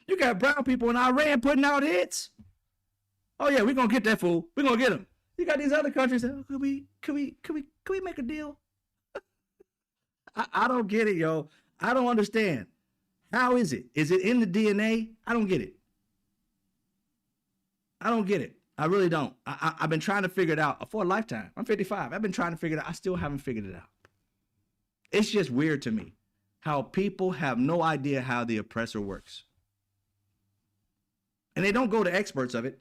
You got brown people in Iran putting out hits. Oh yeah, we're going to get that fool. We're going to get him. You got these other countries that, could we make a deal? I don't get it, yo. I don't understand. How is it? Is it in the DNA? I don't get it. I really don't. I've been trying to figure it out for a lifetime. I'm 55. I've been trying to figure it out. I still haven't figured it out. It's just weird to me how people have no idea how the oppressor works. And they don't go to experts of it.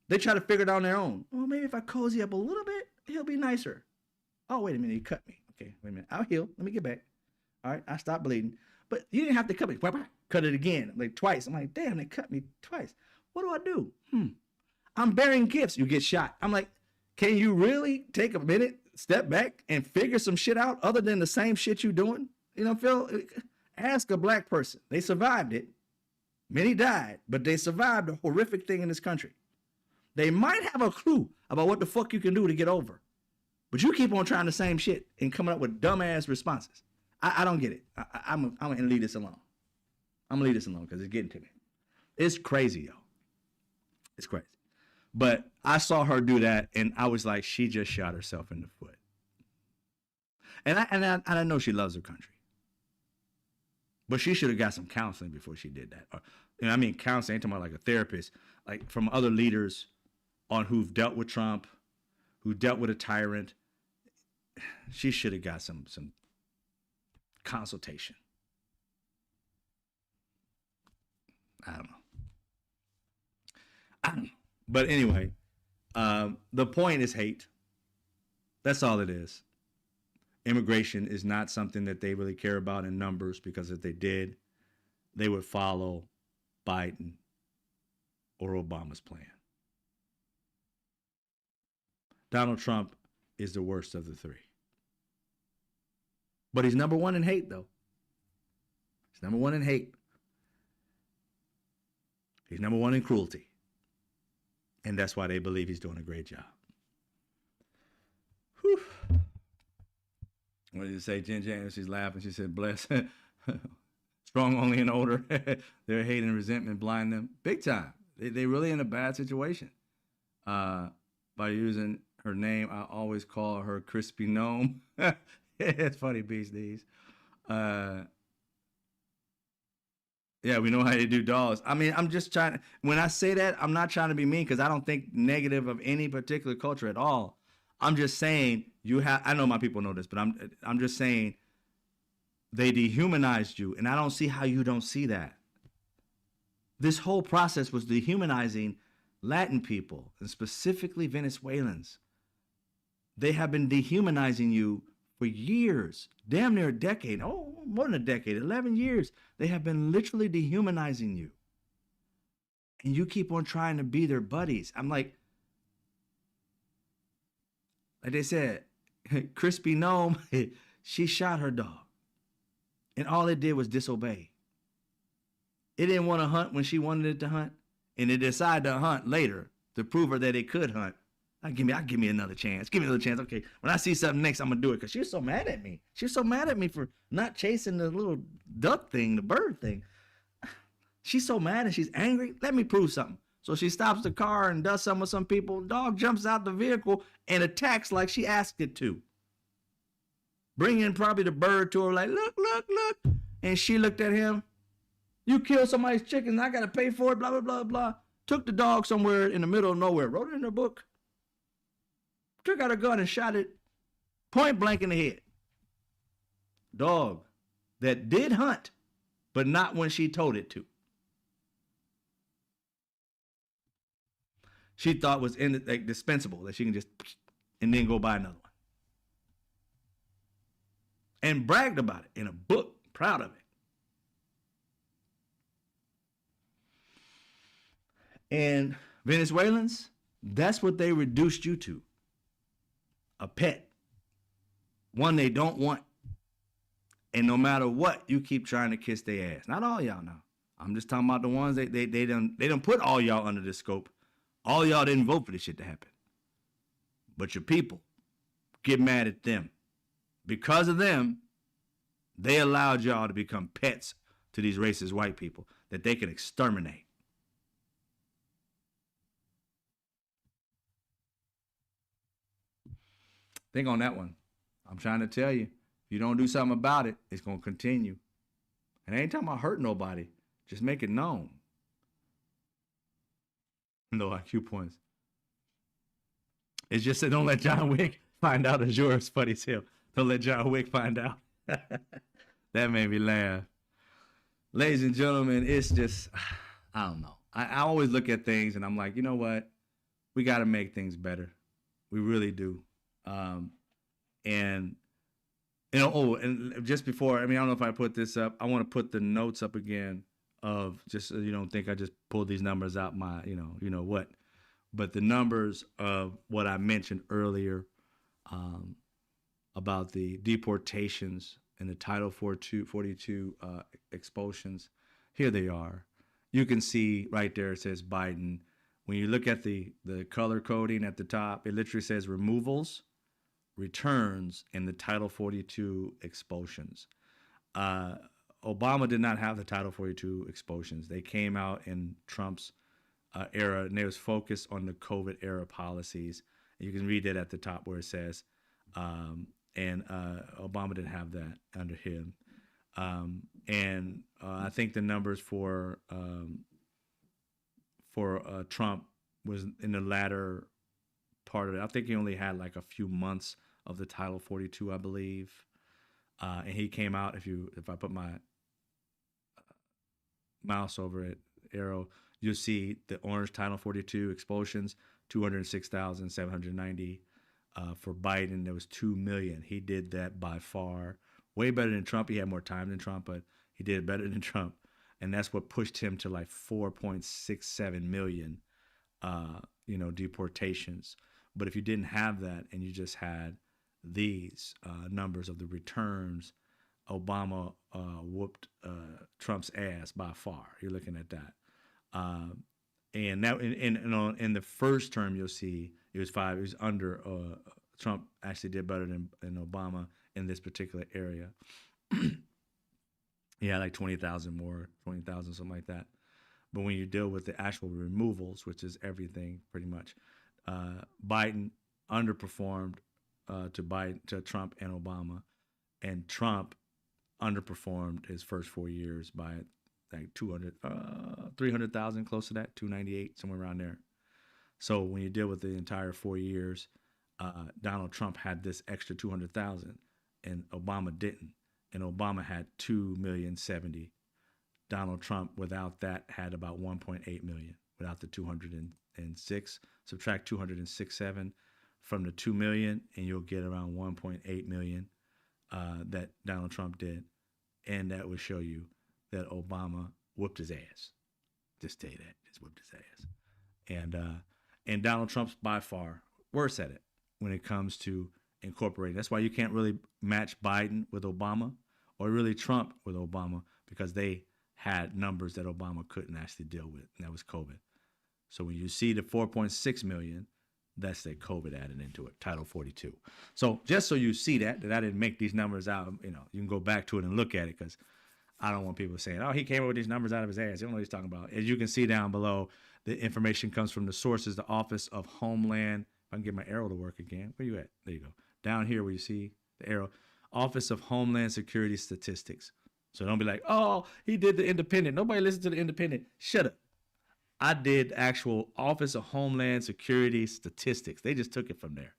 They try to figure it out on their own. Well, maybe if I cozy up a little bit, he'll be nicer. Oh, wait a minute. You cut me. Okay, wait a minute. I'll heal. Let me get back. All right, I stopped bleeding. But you didn't have to cut me. Cut it again, like twice. I'm like, damn, they cut me twice. What do I do? I'm bearing gifts. You get shot. I'm like, can you really take a minute, step back, and figure some shit out other than the same shit you doing? Phil, ask a black person. They survived it. Many died, but they survived a horrific thing in this country. They might have a clue about what the fuck you can do to get over. But you keep on trying the same shit and coming up with dumbass responses. I don't get it. I'm going to leave this alone. I'm going to leave this alone because it's getting to me. It's crazy, yo. It's crazy. But I saw her do that, and I was like, she just shot herself in the foot. And I know she loves her country. But she should have got some counseling before she did that. Counseling, ain't talking about like a therapist, like from other leaders on who've dealt with Trump, who dealt with a tyrant. She should have got some consultation. I don't know. But anyway, the point is hate. That's all it is. Immigration is not something that they really care about in numbers, because if they did, they would follow Biden or Obama's plan. Donald Trump is the worst of the three. But he's number one in hate, though. He's number one in hate. He's number one in cruelty. And that's why they believe he's doing a great job. Whew. What did you say? Jen James, she's laughing. She said, bless. Strong only and older. Their hate and resentment blind them. Big time. They really in a bad situation. By using her name, I always call her Crispy Gnome. It's funny, Beast These. Yeah, we know how you do dolls. I'm just trying. When I say that, I'm not trying to be mean, because I don't think negative of any particular culture at all. I'm just saying I know my people know this, but I'm just saying they dehumanized you, and I don't see how you don't see that. This whole process was dehumanizing Latin people, and specifically Venezuelans. They have been dehumanizing you for years, damn near a decade. Oh, more than a decade, 11 years. They have been literally dehumanizing you. And you keep on trying to be their buddies. I'm like they said, Crispy Gnome, she shot her dog. And all it did was disobey. It didn't want to hunt when she wanted it to hunt. And it decided to hunt later to prove her that it could hunt. Give me another chance. Give me another chance. Okay, when I see something next, I'm gonna do it. Cause she was so mad at me. She was so mad at me for not chasing the little duck thing, the bird thing. She's so mad and she's angry. Let me prove something. So she stops the car and does something with some people. Dog jumps out the vehicle and attacks like she asked it to. Bringing probably the bird to her like, look, look, look. And she looked at him. You killed somebody's chicken. I got to pay for it, blah, blah, blah, blah. Took the dog somewhere in the middle of nowhere. Wrote it in her book. Took out a gun and shot it point blank in the head. Dog that did hunt, but not when she told it to. She thought was dispensable, that she can just and then go buy another one. And bragged about it in a book, proud of it. And Venezuelans, that's what they reduced you to. A pet. One they don't want. And no matter what, you keep trying to kiss their ass. Not all y'all now. I'm just talking about the ones they done put all y'all under the scope. All y'all didn't vote for this shit to happen. But your people get mad at them. Because of them, they allowed y'all to become pets to these racist white people that they can exterminate. Think on that one. I'm trying to tell you, if you don't do something about it, it's going to continue. And I ain't talking about hurting nobody. Just make it known. No IQ points. It's just that don't let John Wick find out it's yours, funny as hell. Don't let John Wick find out. That made me laugh. Ladies and gentlemen, it's just, I don't know. I always look at things and I'm like, you know what? We got to make things better. We really do. And, you know, and just before, I don't know if I put this up, I want to put the notes up again of just so you don't think I just pulled these numbers out my, you know what. But the numbers of what I mentioned earlier about the deportations and the Title 42 expulsions, here they are. You can see right there it says Biden. When you look at the color coding at the top, it literally says removals, returns, and the Title 42 expulsions. Obama did not have the Title 42 expulsions. They came out in Trump's era, and they was focused on the COVID era policies. And you can read it at the top where it says, and Obama didn't have that under him. I think the numbers for Trump was in the latter part of it. I think he only had like a few months of the Title 42, I believe. And he came out, if I put my mouse over it, arrow, you'll see the orange Title 42 expulsions, 206,790. For Biden, there was 2 million. He did that by far. Way better than Trump. He had more time than Trump, but he did it better than Trump. And that's what pushed him to like 4.67 million, deportations. But if you didn't have that and you just had these numbers of the returns, Obama whooped Trump's ass by far. You're looking at that. And that in the first term, you'll see it was 5. It was under Trump actually did better than Obama in this particular area. He had like 20,000 more, 20,000, something like that. But when you deal with the actual removals, which is everything pretty much, Biden underperformed to Trump and Obama, and Trump underperformed his first 4 years by like 300,000, close to that, 298, somewhere around there. So when you deal with the entire 4 years, Donald Trump had this extra 200,000 and Obama didn't. And Obama had 2,070,000. Donald Trump, without that, had about 1.8 million. Without the 206, subtract 206.7 from the 2 million, and you'll get around 1.8 million that Donald Trump did. And that will show you that Obama whooped his ass. Just tell you that, just whooped his ass. And Donald Trump's by far worse at it when it comes to incorporated. That's why you can't really match Biden with Obama or really Trump with Obama, because they had numbers that Obama couldn't actually deal with, and that was COVID. So when you see the 4.6 million, that's that COVID added into it, Title 42. So just so you see that I didn't make these numbers out, you can go back to it and look at it, because I don't want people saying, oh, he came up with these numbers out of his ass. You don't know what he's talking about. As you can see down below, the information comes from the sources, the Office of Homeland. If I can get my arrow to work again. Where you at? There you go. Down here where you see the arrow, Office of Homeland Security Statistics. So don't be like, oh, he did the Independent. Nobody listens to the Independent. Shut up. I did actual Office of Homeland Security Statistics. They just took it from there.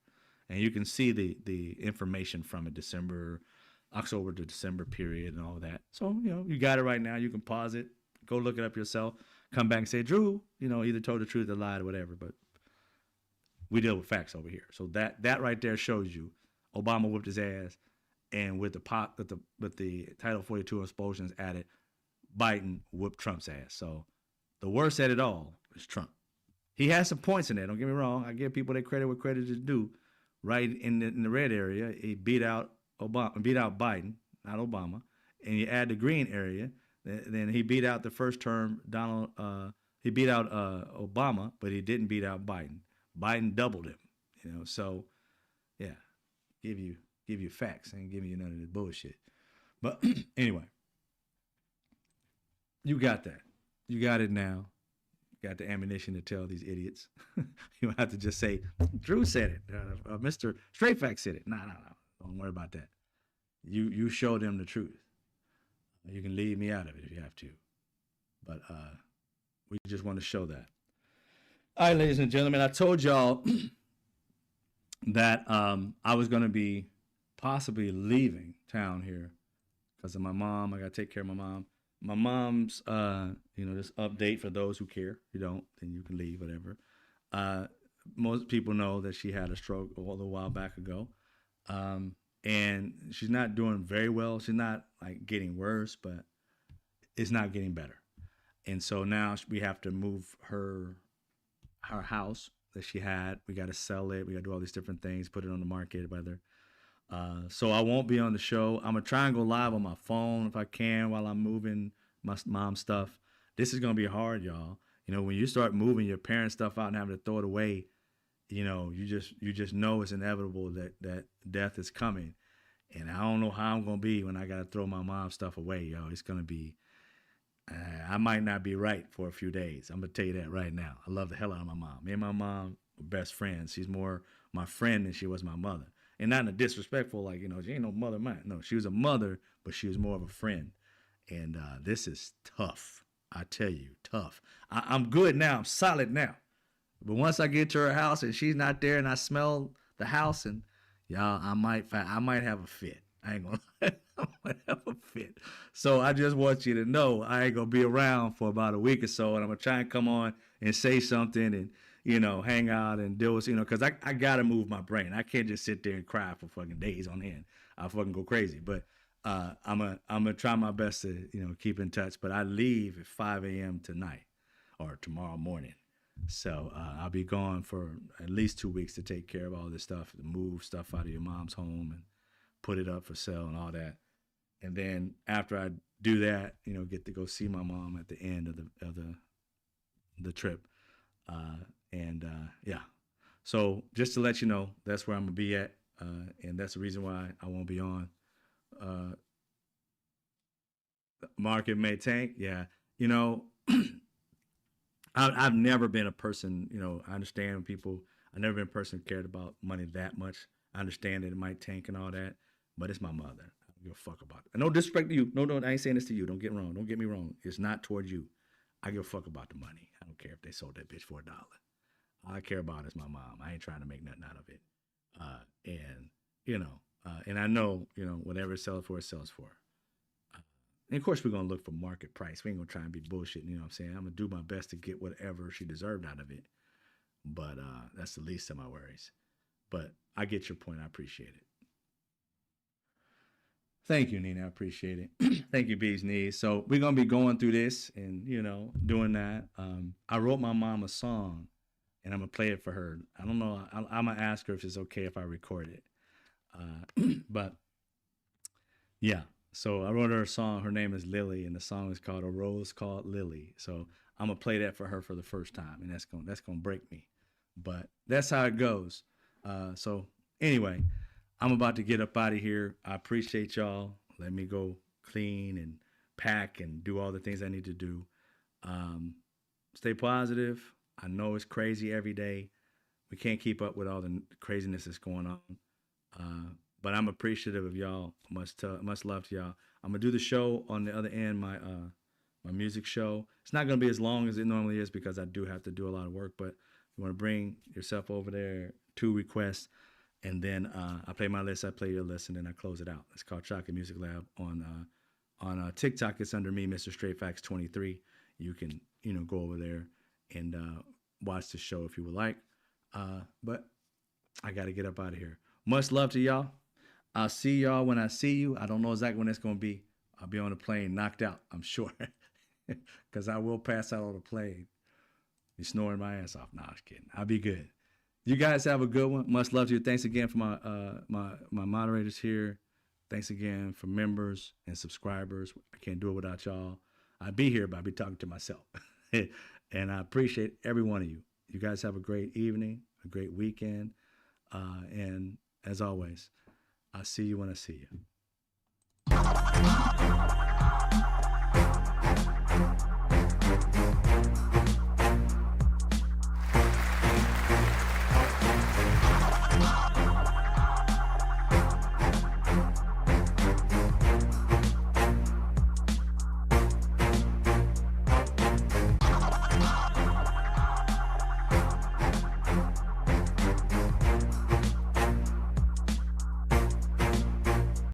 And you can see the information from it, October to December period and all that. So, you got it right now. You can pause it, go look it up yourself, come back and say, Drew, either told the truth or lied or whatever. But we deal with facts over here. So that right there shows you Obama whipped his ass, and with the Title 42 explosions added, Biden whooped Trump's ass. So the worst at it all is Trump. He has some points in there. Don't get me wrong. I give people their credit where credit is due. Right in the red area, he beat out Biden, not Obama. And you add the green area, then he beat out the first term he beat out Obama, but he didn't beat out Biden. Biden doubled him. So yeah, give you facts. I ain't giving you none of this bullshit. But anyway, you got that. You got it now. You got the ammunition to tell these idiots. You don't have to just say, Drew said it. Mr. Straight Fact said it. No. Don't worry about that. You show them the truth. You can leave me out of it if you have to. But we just want to show that. All right, ladies and gentlemen, I told y'all that I was going to be possibly leaving town here because of my mom. I got to take care of my mom. My mom's, this update for those who care. If you don't, then you can leave, whatever. Most people know that she had a stroke a little while back ago. And she's not doing very well. She's not like getting worse, but it's not getting better. And so now we have to move her house that she had. We got to sell it. We got to do all these different things, put it on the market, whether. So I won't be on the show. I'm going to try and go live on my phone if I can while I'm moving my mom's stuff. This is going to be hard, y'all. When you start moving your parents' stuff out and having to throw it away, you just know it's inevitable that death is coming. And I don't know how I'm going to be when I got to throw my mom's stuff away, yo. It's going to be, I might not be right for a few days. I'm going to tell you that right now. I love the hell out of my mom. Me and my mom are best friends. She's more my friend than she was my mother. And not in a disrespectful, like, she ain't no mother of mine. No, she was a mother, but she was more of a friend. And this is tough. I tell you, tough. I'm good now. I'm solid now. But once I get to her house and she's not there and I smell the house, and y'all, I might have a fit. I ain't gonna lie. I might have a fit. So I just want you to know I ain't gonna be around for about a week or so, and I'm gonna try and come on and say something and hang out and deal with, because I gotta move my brain. I can't just sit there and cry for fucking days on end. I'll fucking go crazy. But I'm gonna try my best to keep in touch. But I leave at 5 a.m. tonight or tomorrow morning. So I'll be gone for at least 2 weeks to take care of all this stuff, to move stuff out of your mom's home and put it up for sale and all that. And then after I do that, get to go see my mom at the end of the trip. Yeah. So just to let you know, that's where I'm gonna be at, and that's the reason why I won't be on. Market may tank. Yeah. I've never been a person, I understand when people, I've never been a person who cared about money that much. I understand that it might tank and all that, but it's my mother. I don't give a fuck about it. And no disrespect to you. No, I ain't saying this to you. Don't get me wrong. Don't get me wrong. It's not toward you. I give a fuck about the money. I don't care if they sold that bitch for $1. All I care about is my mom. I ain't trying to make nothing out of it. And I know, whatever it sells for, it sells for. And of course, we're going to look for market price. We ain't going to try and be bullshitting, you know what I'm saying? I'm going to do my best to get whatever she deserved out of it. But that's the least of my worries. But I get your point. I appreciate it. Thank you, Nina. I appreciate it. Thank you, Bee's Knees. So we're going to be going through this and, doing that. I wrote my mom a song, and I'm going to play it for her. I don't know. I'm going to ask her if it's okay if I record it. But yeah, so I wrote her a song. Her name is Lily, and the song is called "A Rose Called Lily." So I'm gonna play that for her for the first time, and that's gonna break me, but that's how it goes. So anyway, I'm about to get up out of here. I appreciate y'all. Let me go clean and pack and do all the things I need to do. Um, Stay positive. I know it's crazy every day. We can't keep up with all the craziness that's going on. Uh, but I'm appreciative of y'all. Much love to y'all. I'm gonna do the show on the other end, my music show. It's not gonna be as long as it normally is because I do have to do a lot of work. But you want to bring yourself over there, 2 requests, and then I play my list, I play your list, and then I close it out. It's called Chocolate Music Lab on TikTok. It's under me, Mr. Straight Facts 23. You can go over there and watch the show if you would like. But I got to get up out of here. Much love to y'all. I'll see y'all when I see you. I don't know exactly when it's going to be. I'll be on the plane knocked out, I'm sure. Because I will pass out on the plane. Be snoring my ass off. Nah, I was kidding. I'll be good. You guys have a good one. Much love to you. Thanks again for my moderators here. Thanks again for members and subscribers. I can't do it without y'all. I'd be here, but I'd be talking to myself. And I appreciate every one of you. You guys have a great evening, a great weekend. And as always, I'll see you when I see you.